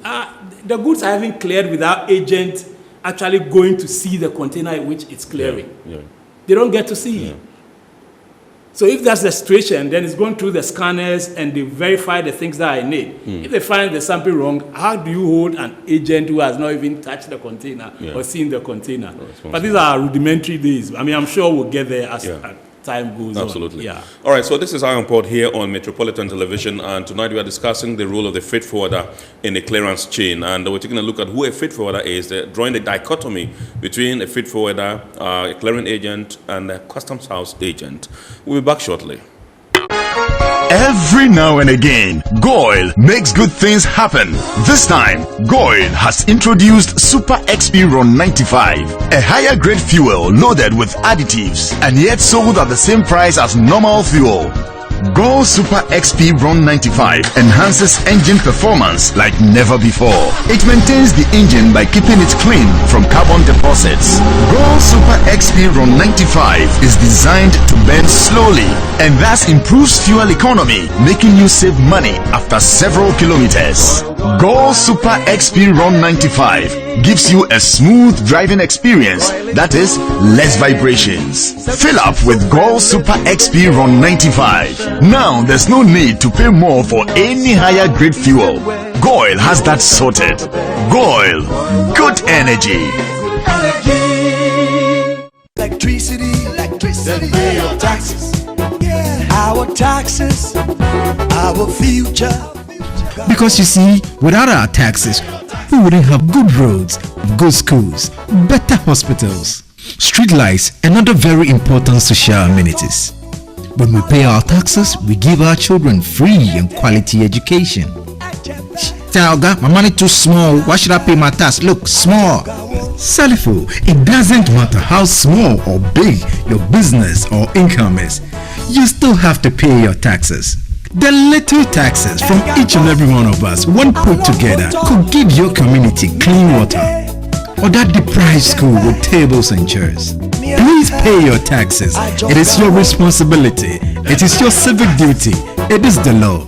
the goods are having cleared without agent actually going to see the container in which it's clearing. They don't get to see it. So if that's the situation, then it's going through the scanners and they verify the things that I need. If they find there's something wrong, how do you hold an agent who has not even touched the container or seen the container? But these are rudimentary days. I'm sure we'll get there as time goes on. Absolutely. All right, so this is Ironport here on Metropolitan Television, and tonight we are discussing the role of the freight forwarder in the clearance chain, and we're taking a look at who a freight forwarder is, drawing the dichotomy between a freight forwarder, a clearing agent, and a customs house agent. We'll be back shortly. Every now and again, GOIL makes good things happen. This time, GOIL has introduced Super XP Ron 95, a higher grade fuel loaded with additives and yet sold at the same price as normal fuel. GOIL Super XP Ron 95 enhances engine performance like never before. It maintains the engine by keeping it clean from carbon deposits. GOIL Super XP Ron 95 is designed to burn slowly and thus improves fuel economy, making you save money after several kilometers. GOIL Super XP Run 95 gives you a smooth driving experience that is less vibrations. Fill up with GOIL Super XP Run 95. Now there's no need to pay more for any higher grade fuel. GOIL has that sorted. GOIL, good energy. Electricity, then pay your taxes. Our taxes, our future. Because you see, without our taxes, we wouldn't have good roads, good schools, better hospitals, street lights, and other very important social amenities. When we pay our taxes, we give our children free and quality education. Talga, my money too small. Why should I pay my tax? Look, small. Salifo, it doesn't matter how small or big your business or income is, you still have to pay your taxes. The little taxes from each and every one of us, when put together, could give your community clean water or that deprived school with tables and chairs. Please pay your taxes. It is your responsibility. It is your civic duty. It is the law.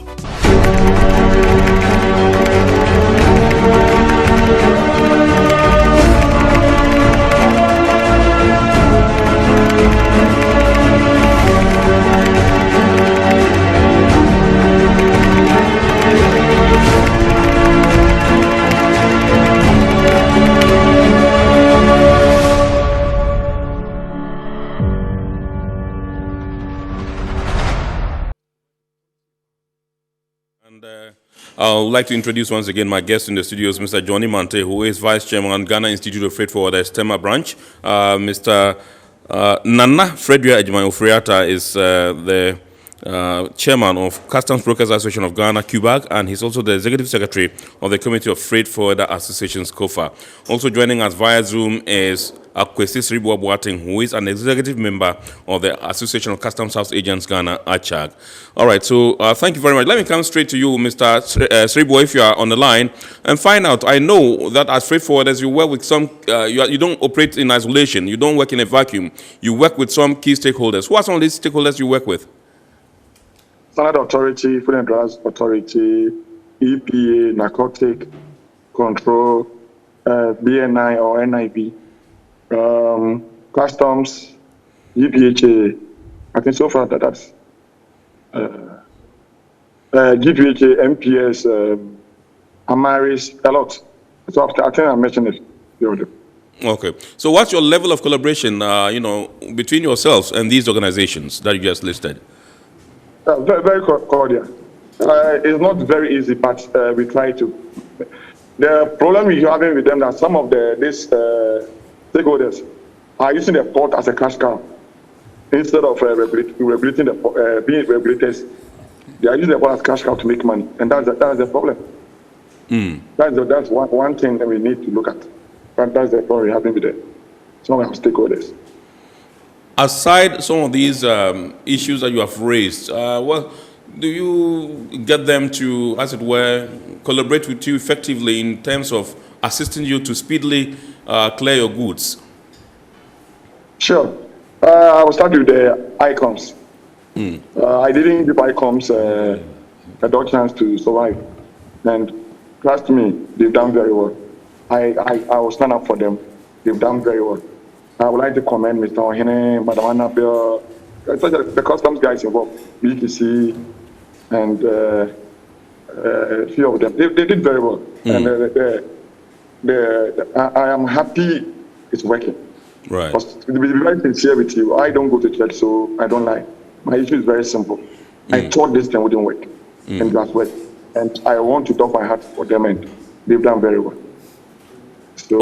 I would like to introduce once again my guest in the studios, Mr. Johnny Monte, who is Vice Chairman, Ghana Institute of Freight Forwarders, Tema branch. Mr. Nana Fredria Ejimai-Ofriata is the Chairman of Customs Brokers Association of Ghana, QBAG, and he's also the Executive Secretary of the Committee of Freight Forwarder Associations, COFA. Also joining us via Zoom is Akwesi Sribo Boateng, who is an executive member of the Association of Customs House Agents Ghana, ACHAG. All right, so thank you very much. Let me come straight to you, Mr. Sribo, if you are on the line, and find out. I know that as freight forwarders, you work with some, you don't operate in isolation. You don't work in a vacuum. You work with some key stakeholders. Who are some of these stakeholders you work with? Standard Authority, Food and Drugs Authority, EPA, Narcotic Control, BNI or NIB. Customs, GPHA, I think so far that's GPHA, MPS, Amaris, a lot. So I think I mentioned it. Okay. So what's your level of collaboration, between yourselves and these organizations that you just listed? Very, very cordial. It's not very easy, but we try to. The problem we're having with them that some of these stakeholders are using the port as a cash cow instead of regulating being regulators. They are using the port as cash cow to make money, and that's the problem. That's one thing that we need to look at. But that's the problem we're having with some of our stakeholders. Aside some of these issues that you have raised, do you get them to, as it were, collaborate with you effectively in terms of assisting you to speedily clear your goods? Sure. I will start with the ICOMs. I didn't give ICOMs a chance to survive. And trust me, they've done very well. I will stand up for them. They've done very well. I would like to commend Mr. Ohene, Madam Annabelle, the customs guys involved, BTC, and a few of them. They did very well. And I am happy it's working. Right. To be very sincere with you, I don't go to church, so I don't lie. My issue is very simple. I thought this thing wouldn't work, and it has worked. And I want to talk my heart for them, and they've done very well. So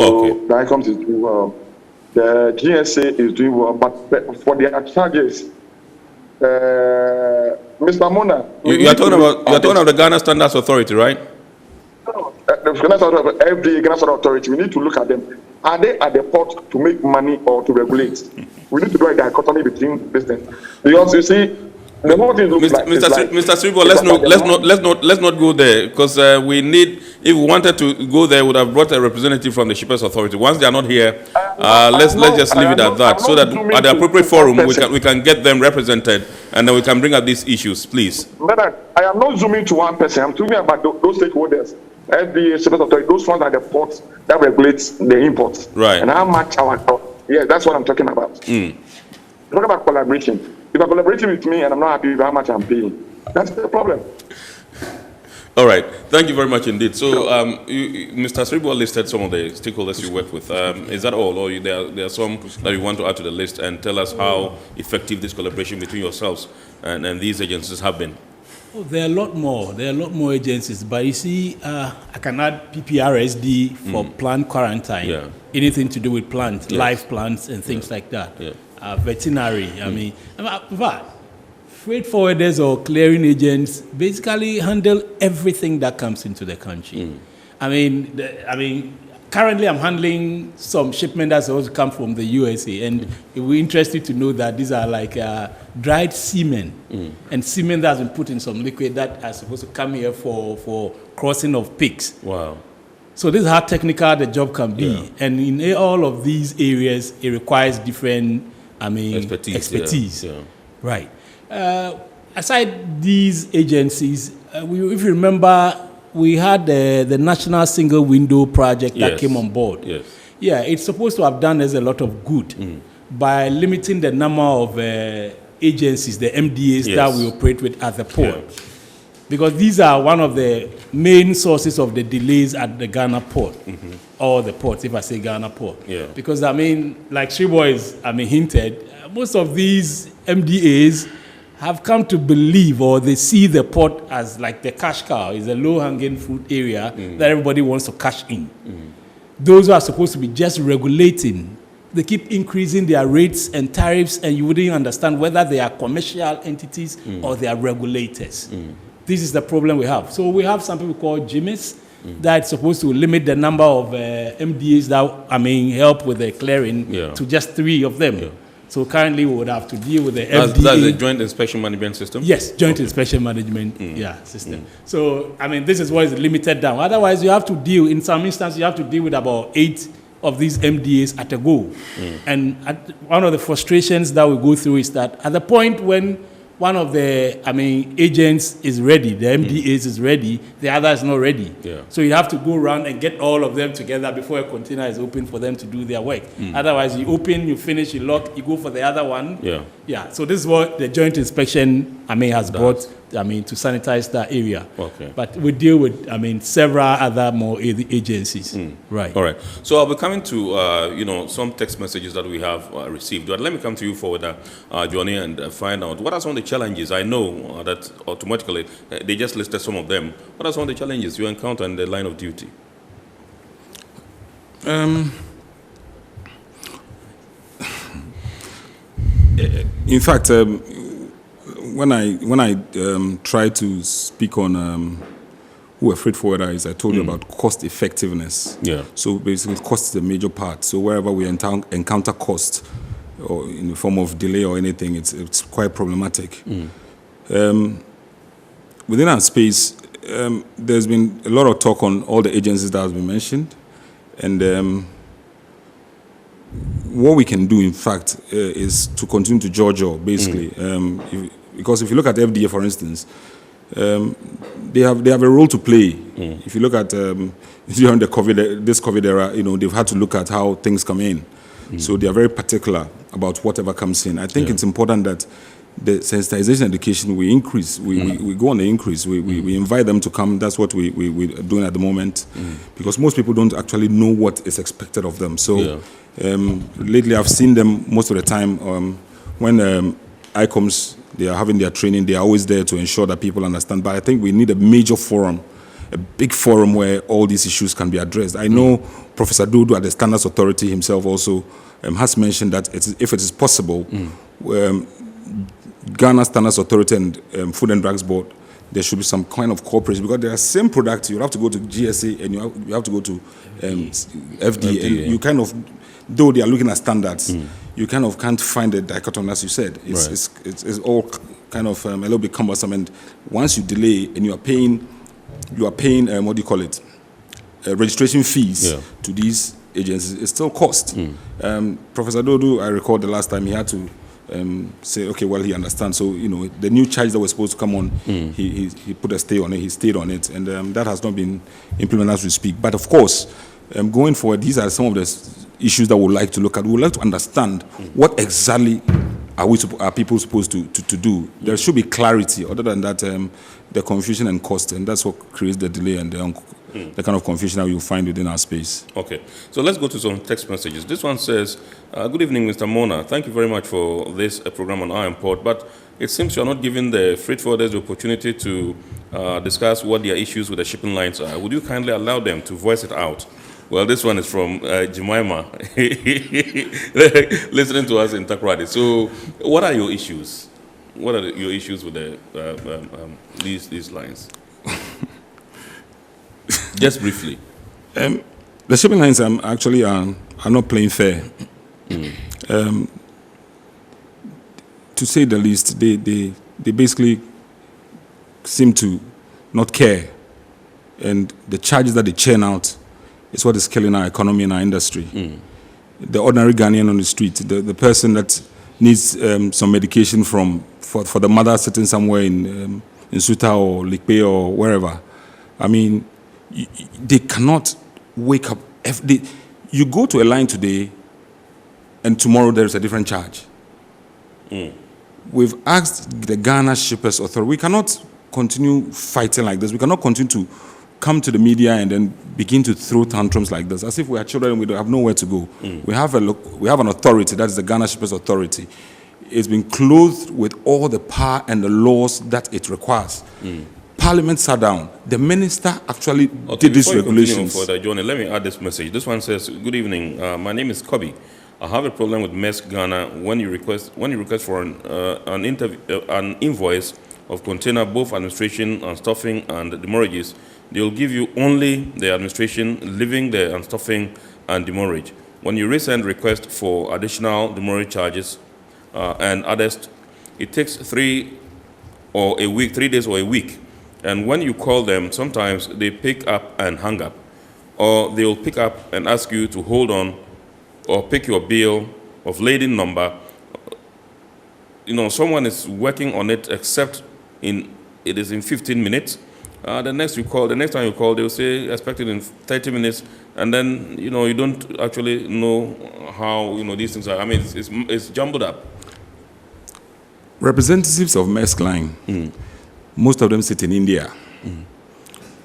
the ICOMS is doing well. The GSA is doing well, but for their charges, Mr. Mona, you are talking about the Ghana Standards Authority, right? The Ghana Standards Authority, every Ghana Standards Authority, we need to look at them. Are they at the port to make money or to regulate? We need to do a dichotomy between business, because you see, the whole thing looks like Mr. Sribo, let's not go there, because we need. If we wanted to go there, we would have brought a representative from the Shippers Authority. Once they are not here, let's just leave it at that, so that at the appropriate forum we can get them represented, and then we can bring up these issues, please. But I am not zooming to one person. I'm talking about those stakeholders. FDA, Service Authority, those ones are the ports that regulates the imports. Right. And how much yeah, that's what I'm talking about. Talk about collaboration. If you're collaborating with me and I'm not happy with how much I'm paying, that's the problem. All right. Thank you very much indeed. So, Mr. Sribo listed some of the stakeholders you work with. Is that all, or there are some that you want to add to the list and tell us how effective this collaboration between yourselves and these agencies have been? Oh, there are a lot more. There are a lot more agencies. But you see, I can add PPRSD for plant quarantine. Anything to do with plants, live plants and things like that. Veterinary. I mean, but freight forwarders or clearing agents basically handle everything that comes into the country. I mean, currently I'm handling some shipment that's supposed to come from the USA, and it will be interesting to know that these are like dried semen and semen that's been put in some liquid that are supposed to come here for crossing of pigs. Wow. So this is how technical the job can be. And in all of these areas, it requires different, expertise. Right. Aside these agencies, if you remember, we had the National Single Window Project that came on board. Yeah, it's supposed to have done us a lot of good by limiting the number of agencies, the MDAs that we operate with at the port. Because these are one of the main sources of the delays at the Ghana port, or the ports, if I say Ghana port. Because, like Shriboy hinted, most of these MDAs have come to believe, or they see the port as like the cash cow, is a low-hanging fruit area that everybody wants to cash in. Those who are supposed to be just regulating, they keep increasing their rates and tariffs, and you wouldn't understand whether they are commercial entities or they are regulators. This is the problem we have. So we have some people called GMIS that's supposed to limit the number of MDAs that help with the clearing to just 3 of them. So currently we would have to deal with the FDA. That's the Joint Inspection Management System? Yes, Joint Inspection Management system. So, this is what is limited down. Otherwise, you have to deal, in some instances, you have to deal with about 8 of these MDAs at a go. And one of the frustrations that we go through is that at the point when one of the agents is ready, the MDAs is ready, the other is not ready. So you have to go around and get all of them together before a container is open for them to do their work. Otherwise, you open, you finish, you lock, you go for the other one. So this is what the joint inspection has brought to sanitize that area. But we deal with several other more agencies. Right. All right. So I'll be coming to some text messages that we have received. But let me come to you forward, Johnny, and find out what are some of the challenges. I know that automatically they just listed some of them. What are some of the challenges you encounter in the line of duty? In fact, when I try to speak on who a freight forwarder is, I told you about cost effectiveness. So basically, cost is a major part. So wherever we encounter cost, or in the form of delay or anything, it's quite problematic. Within our space, there's been a lot of talk on all the agencies that have been mentioned, and what we can do, in fact, is to continue to judge, basically, because if you look at FDA, for instance, they have a role to play. If you look at during this COVID era, they've had to look at how things come in. So they are very particular about whatever comes in. I think it's important that the sensitization education we increase. We go on the increase. We invite them to come. That's what we're doing at the moment, because most people don't actually know what is expected of them. So lately, I've seen them most of the time when ICOMs, they are having their training. They are always there to ensure that people understand. But I think we need a major forum, a big forum where all these issues can be addressed. I know Professor Dodo at the Standards Authority himself also has mentioned that if it is possible, Ghana Standards Authority and Food and Drugs Board, there should be some kind of cooperation, because there are same products. You have to go to GSA and you have to go to FDA. And you kind of, though they are looking at standards, you kind of can't find a dichotomy, as you said. It's all kind of a little bit cumbersome. And once you delay and you are paying what do you call it? Registration fees to these agencies, it's still cost. Professor Dodo, I recall the last time he had to say, okay, well, he understands. So, the new charge that was supposed to come on, he put a stay on it, he stayed on it, and that has not been implemented as we speak. But of course, going forward, these are some of the issues that we would like to look at. We would like to understand what exactly are people supposed to do. There should be clarity. Other than that, the confusion and cost, and that's what creates the delay and the kind of confusion that you'll find within our space. Okay, so let's go to some text messages. This one says, good evening, Mr. Mona. Thank you very much for this program on Ironport, but it seems you're not giving the freight forwarders the opportunity to discuss what their issues with the shipping lines are. Would you kindly allow them to voice it out? Well, this one is from Jemima, listening to us in Takrady. So, what are your issues? What are your issues with these lines? Just briefly. The shipping lines actually are not playing fair. To say the least, they basically seem to not care, and the charges that they churn out is what is killing our economy and our industry. The ordinary Ghanaian on the street, the person that needs some medication for the mother sitting somewhere in Suta or Likpe or wherever. I mean, they cannot wake up. You go to a line today, and tomorrow there is a different charge. We've asked the Ghana Shippers Authority, we cannot continue fighting like this. We cannot continue to come to the media and then begin to throw tantrums like this, as if we are children and we have nowhere to go. We have an authority, that is the Ghana Shippers Authority. It's been clothed with all the power and the laws that it requires. Parliament sat down. The minister actually did these regulations. Further, Johnny, let me add this message. This one says, good evening, my name is Kobe. I have a problem with Maersk Ghana when you request for an invoice of container, both administration and stuffing and demurrages. They will give you only the administration, leaving the unstuffing and demurrage. When you resend request for additional demurrage charges and others, it takes 3 days or a week. And when you call them, sometimes they pick up and hang up, or they will pick up and ask you to hold on or pick your bill of lading number. Someone is working on it, except it is in 15 minutes. The next time you call, they'll say expect it in 30 minutes, and then you don't actually know how these things are. I mean, it's jumbled up. Representatives of Maersk Line, most of them sit in India,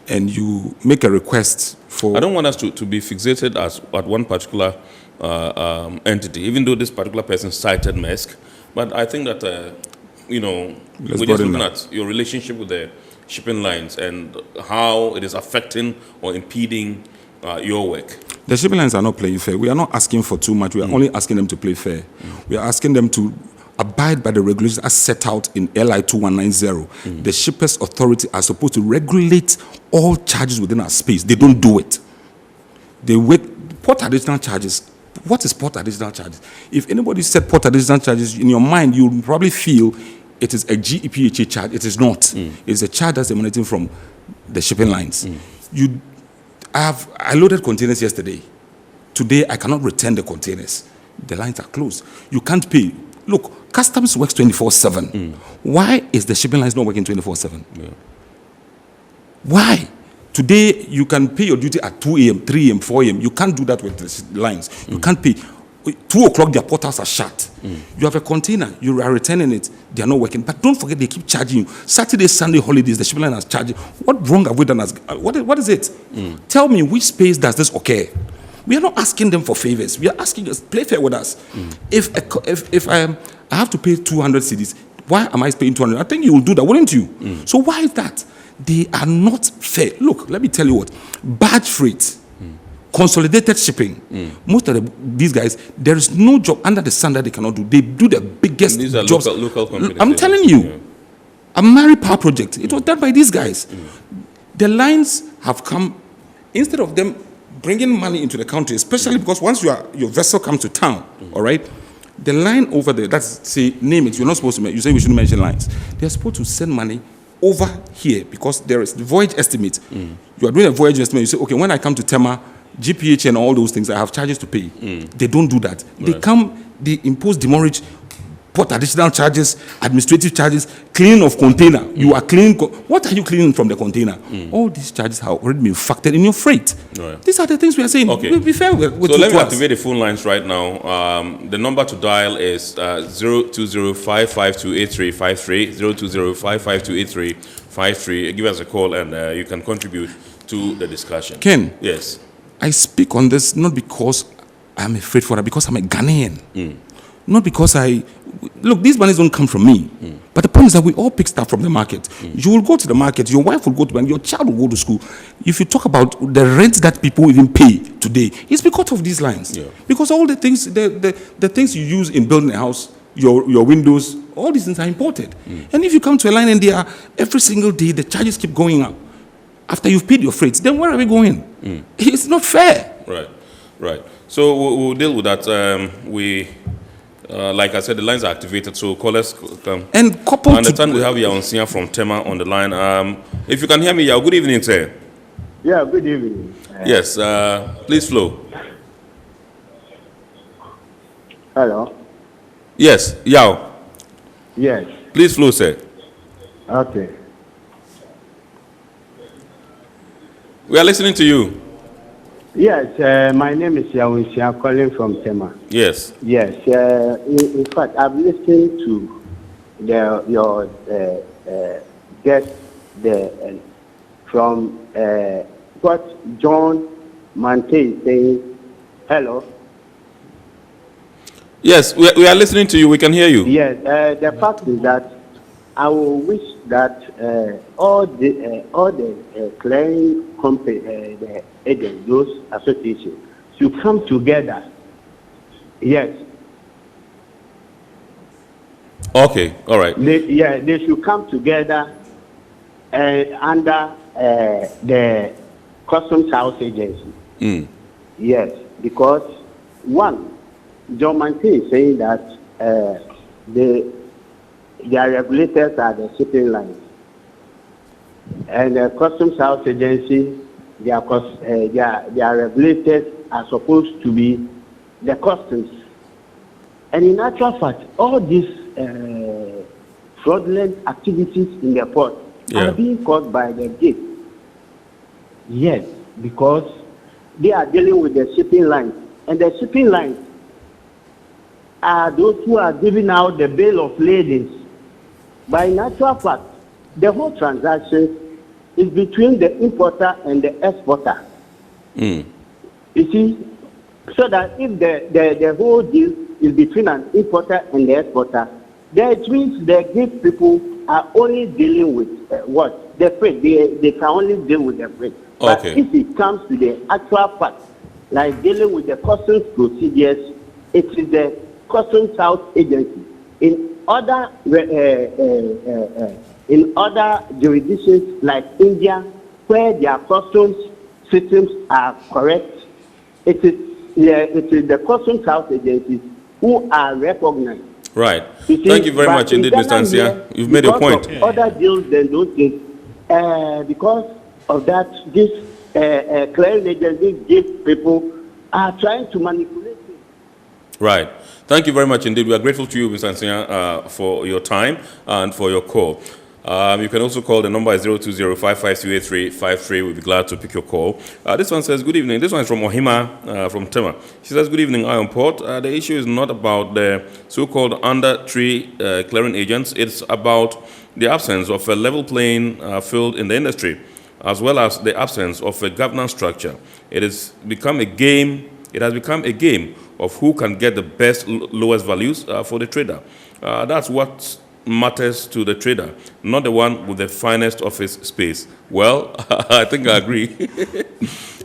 and you make a request for. I don't want us to be fixated at one particular entity, even though this particular person cited Maersk. But I think that we're just looking at your relationship with the shipping lines and how it is affecting or impeding your work. The shipping lines are not playing fair. We are not asking for too much. We are only asking them to play fair. We are asking them to abide by the regulations as set out in LI 2190. The Shippers Authority are supposed to regulate all charges within our space. They don't do it. They port additional charges. What is port additional charges? If anybody said port additional charges, in your mind, you probably feel it is a GPHA charge. It is not. It's a charge that's emanating from the shipping lines. I loaded containers yesterday. Today, I cannot return the containers. The lines are closed. You can't pay. Look, customs works 24/7. Why is the shipping lines not working 24/7? Why? Today, you can pay your duty at 2 a.m., 3 a.m., 4 a.m. You can't do that with the lines. You can't pay. 2 o'clock, their portals are shut. You have a container, you are returning it, they are not working. But don't forget, they keep charging you. Saturday, Sunday, holidays, the shipping line is charging. What wrong have we done? What is it? Tell me, which space does this occur? We are not asking them for favors. We are asking us, play fair with us. If I have to pay 200 cedis, why am I paying 200? I think you will do that, wouldn't you? So why is that? They are not fair. Look, let me tell you what. Barge freight, consolidated shipping, most of these guys, there is no job under the sun that they cannot do. They do the biggest these are jobs. Local companies. I'm telling you, a Mari Power project, it was done by these guys. The lines have come, instead of them bringing money into the country, especially because once your vessel comes to town, all right, the line over there, that's, say, name it, you're not supposed to, you say we shouldn't mention lines. They're supposed to send money over here because there is the voyage estimate. You are doing a voyage estimate, you say, okay, when I come to Tema, GPHA and all those things, I have charges to pay. They don't do that. Right. They impose demurrage put additional charges, administrative charges, cleaning of container. You are cleaning. What are you cleaning from the container? All these charges have already been factored in your freight. Right. These are the things we are saying. Okay. We'll be fair with so let me us. activate the phone lines right now. The number to dial is 020-552-8353, 020-552-8353. Give us a call and you can contribute to the discussion. Ken. Yes. I speak on this not because I'm a freight forwarder, because I'm a Ghanaian. Not because look, these monies don't come from me. But the point is that we all pick stuff from the market. You will go to the market, your wife will go to bank, your child will go to school. If you talk about the rent that people even pay today, it's because of these lines. Yeah. Because all the things, the things you use in building a house, your windows, all these things are imported. And if you come to a line and they are every single day, the charges keep going up. After you've paid your freights, then where are we going? It's not fair. Right. So we'll deal with that. Like I said, the lines are activated, so callers come. And coupled I understand we have Yaonsia from Tema on the line. If you can hear me, Yao, good evening, sir. Yeah, good evening. Yes, please flow. Hello. Yes, Yao. Yes. Please flow, sir. Okay. We are listening to you. Yes, my name is Yawinsi. I'm calling from Tema. Yes. Yes. In fact, I've listened to your guest from what John Monte is saying. Hello. Yes, we are listening to you. We can hear you. Yes. The fact is that I will wish that all the clearing company, the agents, those associations, should come together. Yes. Okay. All right. They should come together under the Customs House Agency. Yes, because one, John Monte is saying that their regulators are the shipping lines, and the Customs House Agency, their regulators are supposed to be the customs. And in actual fact, all these fraudulent activities in the port are being caused by the gate. Yes, because they are dealing with the shipping lines, and the shipping lines are those who are giving out the bill of ladings. By natural fact, the whole transaction is between the importer and the exporter. You see, so that if the whole deal is between an importer and the exporter, then it means the gate people are only dealing with what? The freight. They can only deal with the freight. But if it comes to the actual fact, like dealing with the customs procedures, it is the Customs House Agency. In other jurisdictions like India, where their customs systems are correct, it is the Customs House Agencies who are recognized. Right. Thank you very much indeed, Mr. Ansia. You've made a point. Other deals than those things, because of that, this clearing agencies, these people are trying to manipulate it. Right. Thank you very much indeed. We are grateful to you, Mr. Ansia, for your time and for your call. You can also call. The number is 020-552-8353. We'll be glad to pick your call. This one says, good evening. This one is from Ohima, from Tema. She says, good evening, Ironport. The issue is not about the so-called under-tree clearing agents. It's about the absence of a level playing field in the industry, as well as the absence of a governance structure. It has become a game of who can get the best, lowest values for the trader. That's what matters to the trader, not the one with the finest office space. Well, I think I agree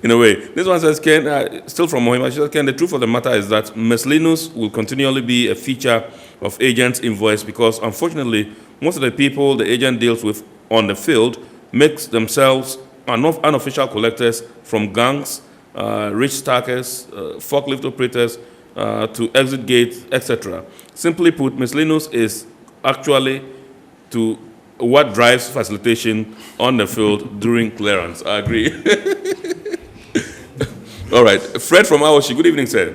in a way. This one says, Ken, still from Mohima, she says, Ken, the truth of the matter is that miscellaneous will continually be a feature of agents' invoice because, unfortunately, most of the people the agent deals with on the field makes themselves unofficial collectors, from gangs, rich stackers, forklift operators, to exit gates, etc. Simply put, miscellaneous is actually to what drives facilitation on the field during clearance. I agree. All right. Fred from Aoshi. Good evening, sir.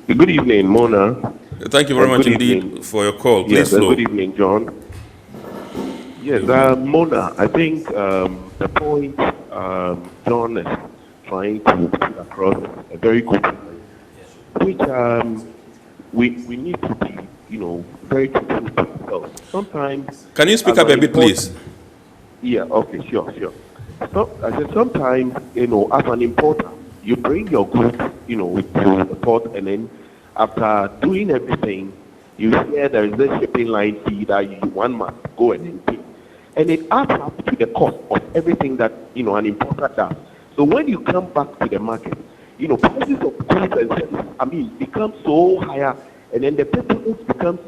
Good evening, Mona. Thank you very much indeed for your call. Please, yes, Flo. good evening, John. Yes, Mona, I think the point John is trying to put across is a very good point, which we need to be, very truthful to ourselves. Sometimes... Can you speak up a bit, please? Yeah, okay, sure. So, I said sometimes, as an importer, you bring your goods, to the port, and then after doing everything, you hear there is a shipping line fee that you 1 month go and pay. And it adds up to the cost of everything that, an importer does. So when you come back to the market, prices of goods and services, become so higher, and then the paperwork becomes,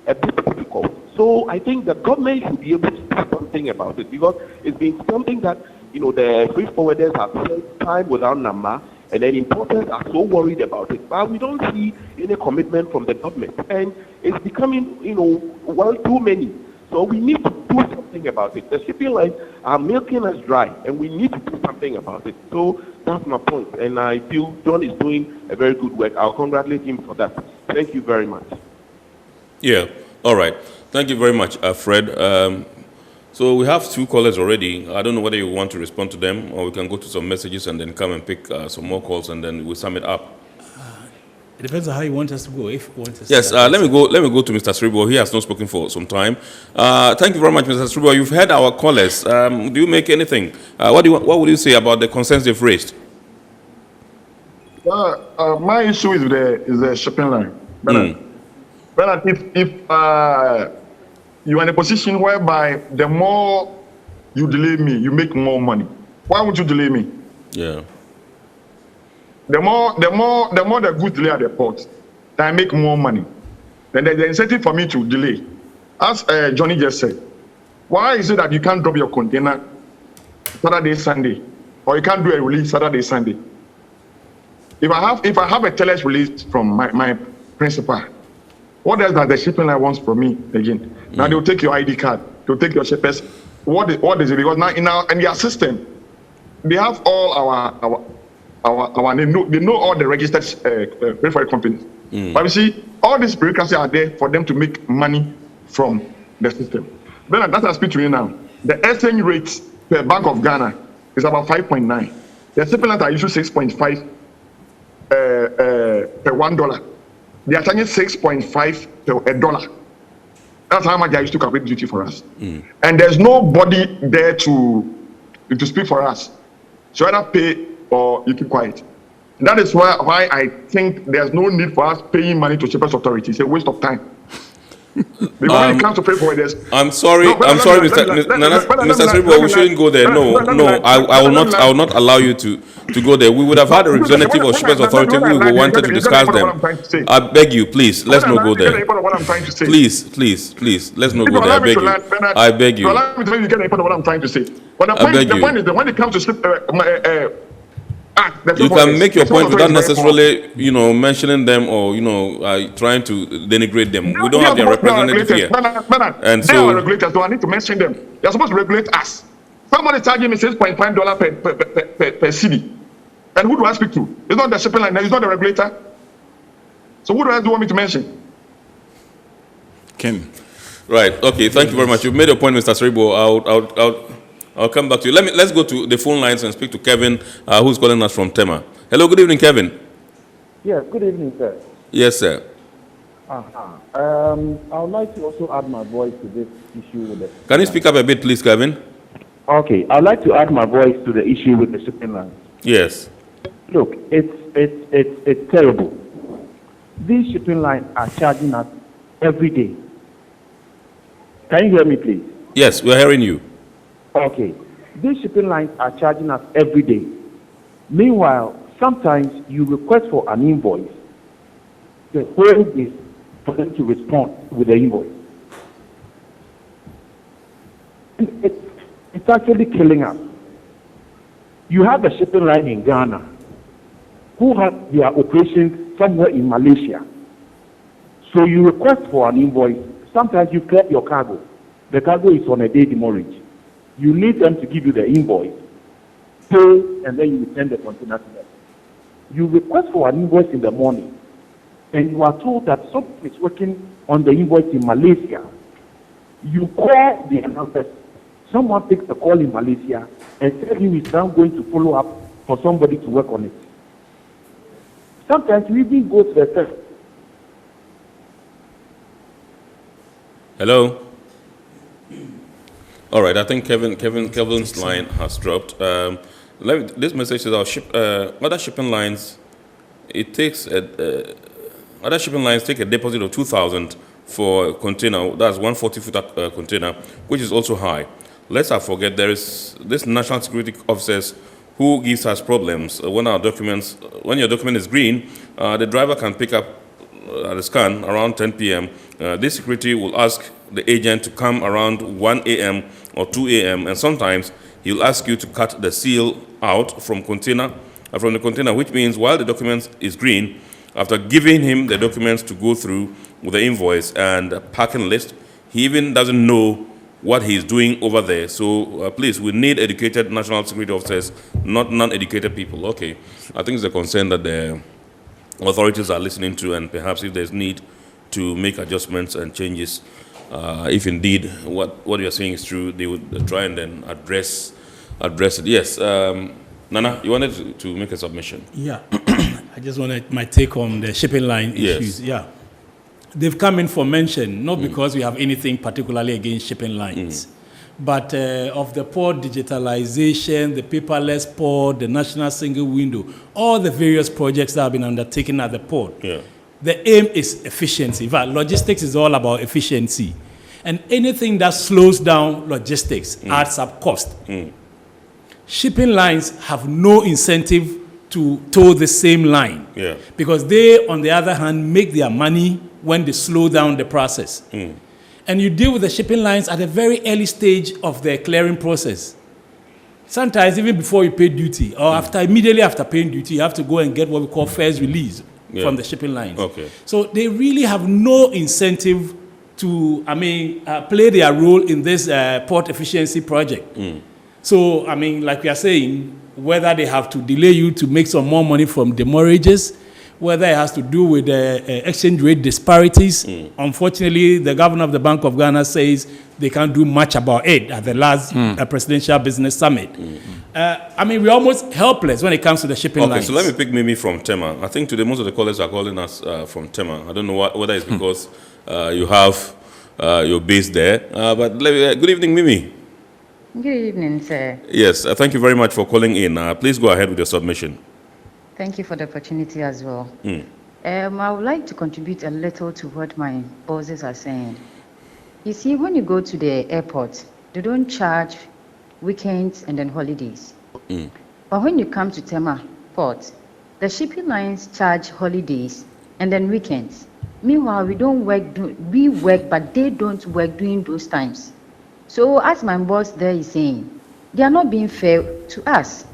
a bit difficult. So I think the government should be able to do something about it, because it's been something that, the freight forwarders have said time without number, and then importers are so worried about it. But we don't see any commitment from the government. And it's becoming, too many. So we need to do something about it. The shipping lines are milking us dry, and we need to do something about it. So that's my point. And I feel John is doing a very good work. I'll congratulate him for that. Thank you very much. Yeah, all right. Thank you very much, Fred. So we have 2 callers already. I don't know whether you want to respond to them, or we can go to some messages and then come and pick some more calls, and then we'll sum it up. It depends on how you want us to go. If you want us yes, let me go to Mr. Sribo. He has not spoken for some time. Thank you very much, Mr. Sribo. You've heard our callers. Do you make anything? What would you say about the concerns they've raised? My issue is the shipping line. But if you are in a position whereby the more you delay me, you make more money. Why would you delay me? Yeah. The more the goods delay at the port, then I make more money. Then there's the incentive for me to delay. As Johnny just said, why is it that you can't drop your container Saturday, Sunday, or you can't do a release Saturday, Sunday? If I have a teller's release from my principal, what else does the shipping line wants from me again? Now they'll take your ID card, they'll take your shippers. What is it? Because now in their system, they have all our they know all the registered freight forwarding companies. But you see, all these bureaucracy are there for them to make money from the system. Then that's what I speak to you now. The exchange rate per Bank of Ghana is about 5.9. The shipping lines are usually 6.5 per $1. They are charging 6.5 per $1. That's how much they used to calculate duty for us. And there's nobody there to speak for us. So either pay or you keep quiet. That is why I think there's no need for us paying money to shippers authority. It's a waste of time. Because when it comes to pay for this, I'm sorry, Mr. Sribo, we shouldn't go there. No, I will not allow you to go there. We would have had a representative of Shippers Authority who we wanted to discuss them. I beg you, please, let's not go there. Please, let's not go there. I beg you. I beg you. Allow me to you get what I'm trying to say. But the point is that when it comes to you can make your point without necessarily, mentioning them or, trying to denigrate them. We don't have their representative here. And so, they are regulators, so I need to mention them. They're supposed to regulate us. Somebody charging me $6.5 per CD. And who do I speak to? It's not the shipping line, it's not the regulator. So who do I want me to mention? Ken. Right, okay, thank you very much. You've made a point, Mr. Sribo. I'll come back to you. Let's go to the phone lines and speak to Kevin, who's calling us from Tema. Hello, good evening, Kevin. Yes, good evening, sir. Yes, sir. I would like to also add my voice to this issue with the... Can you speak up a bit, please, Kevin? Okay, I'd like to add my voice to the issue with the shipping lines. Yes. Look, it's terrible. These shipping lines are charging us every day. Can you hear me, please? Yes, we're hearing you. Okay. These shipping lines are charging us every day. Meanwhile, sometimes you request for an invoice. The whole is for them to respond with the invoice. It's actually killing us. You have a shipping line in Ghana who has their operations somewhere in Malaysia. So you request for an invoice. Sometimes you clear your cargo. The cargo is on a day demurrage. You need them to give you the invoice, pay, and then you send the container to them. You request for an invoice in the morning. and you are told that someone is working on the invoice in Malaysia, you call the another. Someone takes the call in Malaysia and tells you he's now going to follow up for somebody to work on it. Sometimes we even go to the test. Hello? All right, I think Kevin's line has dropped. This message is other shipping lines. It takes other shipping lines take a deposit of 2,000 for a container. That's 140-footer container, which is also high. Let's not forget there is this national security officers who gives us problems when your document is green. The driver can pick up the scan around 10 p.m. This security will ask the agent to come around 1 a.m. or 2 a.m. and sometimes he'll ask you to cut the seal out from the container, which means while the document is green, after giving him the documents to go through with the invoice and a packing list, he even doesn't know what he's doing over there. So please, we need educated national security officers, not non-educated people. Okay, I think it's a concern that the authorities are listening to, and perhaps if there's need to make adjustments and changes, if indeed what you're saying is true, they would try and then address it. Yes, Nana, you wanted to make a submission. Yeah, I just wanted my take on the shipping line issues. Yeah, they've come in for mention, not because we have anything particularly against shipping lines, but of the port digitalization, the paperless port, the national single window, all the various projects that have been undertaken at the port. Yeah. The aim is efficiency. In fact, logistics is all about efficiency. And anything that slows down logistics adds up cost. Shipping lines have no incentive to tow the same line. Yeah. Because they, on the other hand, make their money when they slow down the process. And you deal with the shipping lines at a very early stage of the clearing process. Sometimes even before you pay duty, or immediately after paying duty, you have to go and get what we call first release from the shipping lines. Okay. So they really have no incentive to, play their role in this port efficiency project. So, like we are saying, whether they have to delay you to make some more money from demurrages, whether it has to do with exchange rate disparities. Unfortunately, the governor of the Bank of Ghana says they can't do much about it at the last presidential business summit. We're almost helpless when it comes to the shipping lines. Okay, so let me pick Mimi from Tema. I think today most of the callers are calling us from Tema. I don't know whether it's because you have your base there. But good evening, Mimi. Good evening, sir. Yes, thank you very much for calling in. Please go ahead with your submission. Thank you for the opportunity as well. I would like to contribute a little to what my bosses are saying. You see, when you go to the airport, they don't charge weekends and then holidays. But when you come to Tema port, the shipping lines charge holidays and then weekends. Meanwhile, we work, but they don't work during those times. So as my boss there is saying, they are not being fair to us.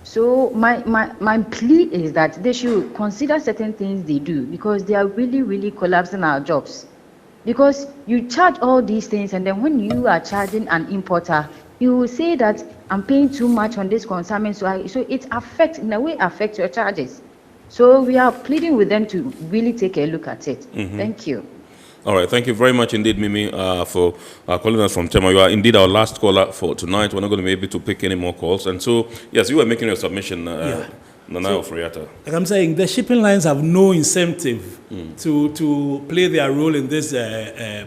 So my plea is that they should consider certain things they do, because they are really, really collapsing our jobs. Because you charge all these things, and then when you are charging an importer, you will say that I'm paying too much on this consignment, so it affects your charges. So we are pleading with them to really take a look at it. Thank you. All right, thank you very much indeed, Mimi, for calling us from Tema. You are indeed our last caller for tonight. We're not going to be able to pick any more calls. And so, yes, you were making your submission, Nana Ofriata. Like I'm saying, the shipping lines have no incentive to play their role in this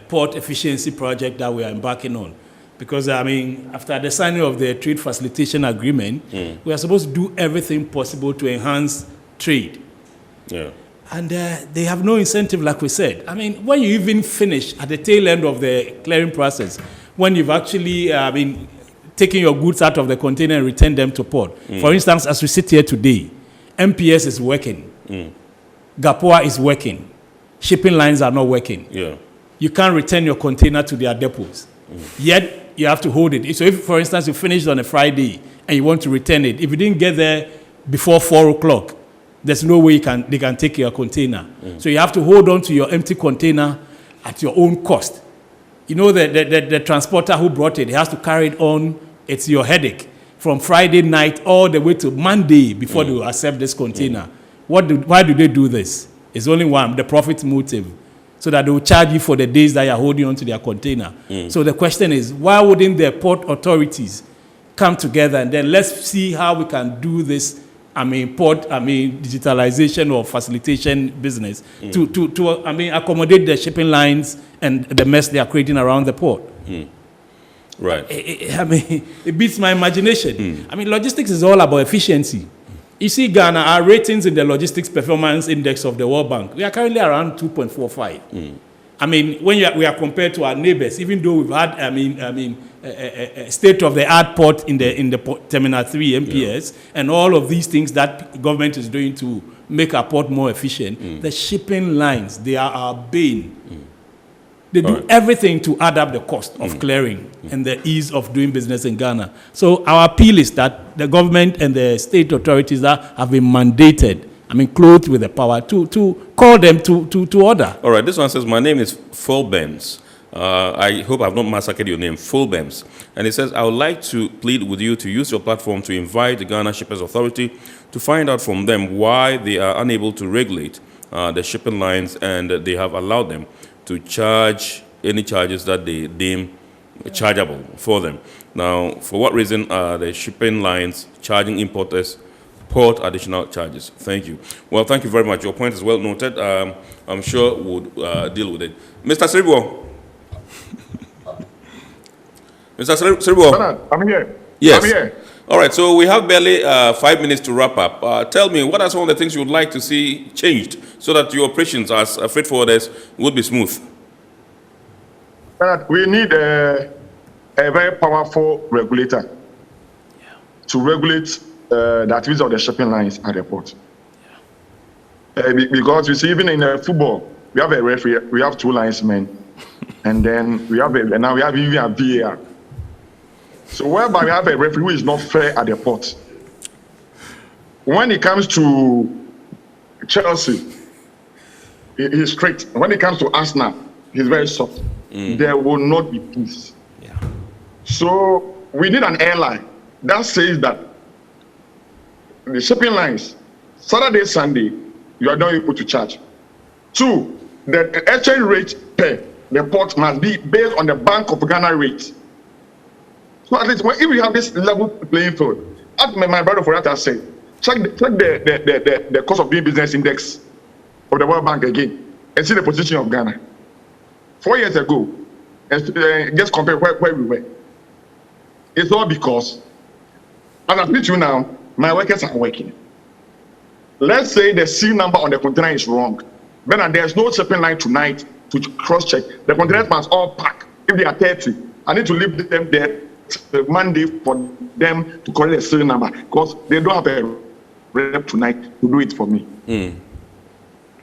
port efficiency project that we are embarking on. Because, after the signing of the trade facilitation agreement, we are supposed to do everything possible to enhance trade. Yeah. And they have no incentive, like we said. When you even finish at the tail end of the clearing process, when you've actually taken your goods out of the container and returned them to port. For instance, as we sit here today, MPS is working. GPHA is working. Shipping lines are not working. Yeah. You can't return your container to their depots. Yet, you have to hold it. So if, for instance, you finished on a Friday and you want to return it, if you didn't get there before 4 o'clock, there's no way they can take your container. So you have to hold on to your empty container at your own cost. You know, the transporter who brought it, he has to carry it on. It's your headache from Friday night all the way to Monday before they will accept this container. Why do they do this? It's only one, the profit motive, so that they will charge you for the days that you're holding on to their container. So the question is, why wouldn't the port authorities come together and then let's see how we can do this, digitalization or facilitation business to accommodate the shipping lines and the mess they are creating around the port. Right. It beats my imagination. Logistics is all about efficiency. You see, Ghana, our ratings in the Logistics Performance Index of the World Bank, we are currently around 2.45. When we are compared to our neighbors, even though we've had, a state-of-the-art port in the port, Terminal 3 MPS, and all of these things that government is doing to make our port more efficient, the shipping lines, they are our bane. They do everything to add up the cost of clearing and the ease of doing business in Ghana. So our appeal is that the government and the state authorities that have been mandated, clothed with the power to call them to order. All right, this one says, my name is Fulbems. I hope I've not massacred your name, Fulbems. And it says, I would like to plead with you to use your platform to invite the Ghana Shippers Authority to find out from them why they are unable to regulate the shipping lines, and they have allowed them to charge any charges that they deem chargeable for them. Now, for what reason are the shipping lines charging importers port additional charges? Thank you. Well, thank you very much. Your point is well noted. I'm sure we'll deal with it. Mr. Seribo. Mr. Seribo. I'm here. Yes. I'm here. All right, so we have barely 5 minutes to wrap up. Tell me, what are some of the things you would like to see changed so that your operations as freight forwarders would be smooth? We need a very powerful regulator to regulate the activities of the shipping lines at the port. Because you see, even in football, we have a referee, we have 2 linesmen, and then we have now we have even a VAR. So whereby we have a referee who is not fair at the port. When it comes to Chelsea, he's strict. When it comes to Arsenal, he's very soft. There will not be peace. So we need an airline that says that the shipping lines, Saturday, Sunday, you are not able to charge. 2, the exchange rate per the port must be based on the Bank of Ghana rate. So at least if we have this level playing field, as my brother for that has said, check the cost of doing business index of the World Bank again and see the position of Ghana 4 years ago, and just compare where we were. It's all because, as I speak to you now, my workers are working. Let's say the C number on the container is wrong, then there's no shipping line tonight to cross-check. The containers must all pack. If they are 30, I need to leave them there Monday for them to correct the serial number, because they don't have a rep tonight to do it for me.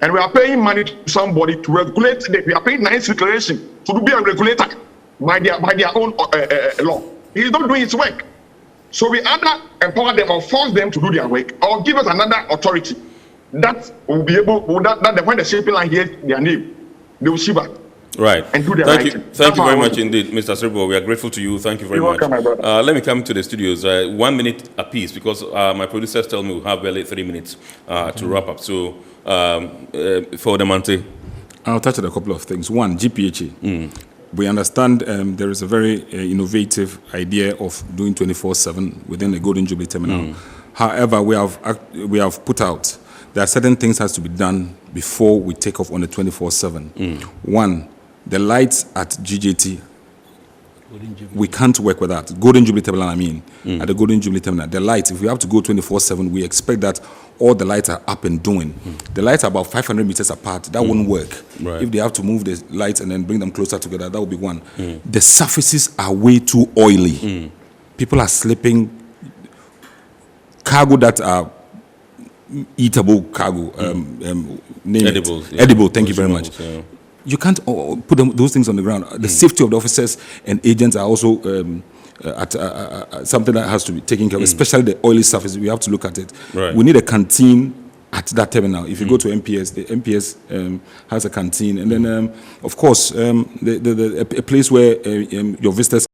And we are paying money to somebody to regulate it. We are paying nice declaration to be a regulator by their own law. He's not doing his work. So we either empower them or force them to do their work, or give us another authority that will be able, that when the shipping line hears their name, they will shiver. Right. And do their Thank right. you. Thank you very much indeed, Mr. Seribo. We are grateful to you. Thank you very much. You're welcome, my brother. Let me come to the studios. 1 minute apiece, because my producers tell me we have barely 3 minutes to wrap up. So, for the Monte. I'll touch on a couple of things. One, GPHA. We understand there is a very innovative idea of doing 24/7 within the Golden Jubilee Terminal. However, we have put out, there are certain things has to be done before we take off on the 24/7. One, the lights at GJT, we can't work with that. Golden Jubilee Terminal, at the Golden Jubilee Terminal, the lights, if we have to go 24/7, we expect that all the lights are up and doing. The lights are about 500 meters apart. That won't work. Right. If they have to move the lights and then bring them closer together, that would be one. The surfaces are way too oily. People are slipping. Cargo that are eatable cargo, name Edibles, it. yeah. Edible, thank you very much. Yeah. You can't put those things on the ground. The safety of the officers and agents are also something that has to be taken care of, especially the oily surface. We have to look at it. Right. We need a canteen at that terminal. If you go to MPS, the MPS has a canteen. And then, of course, a place where your visitors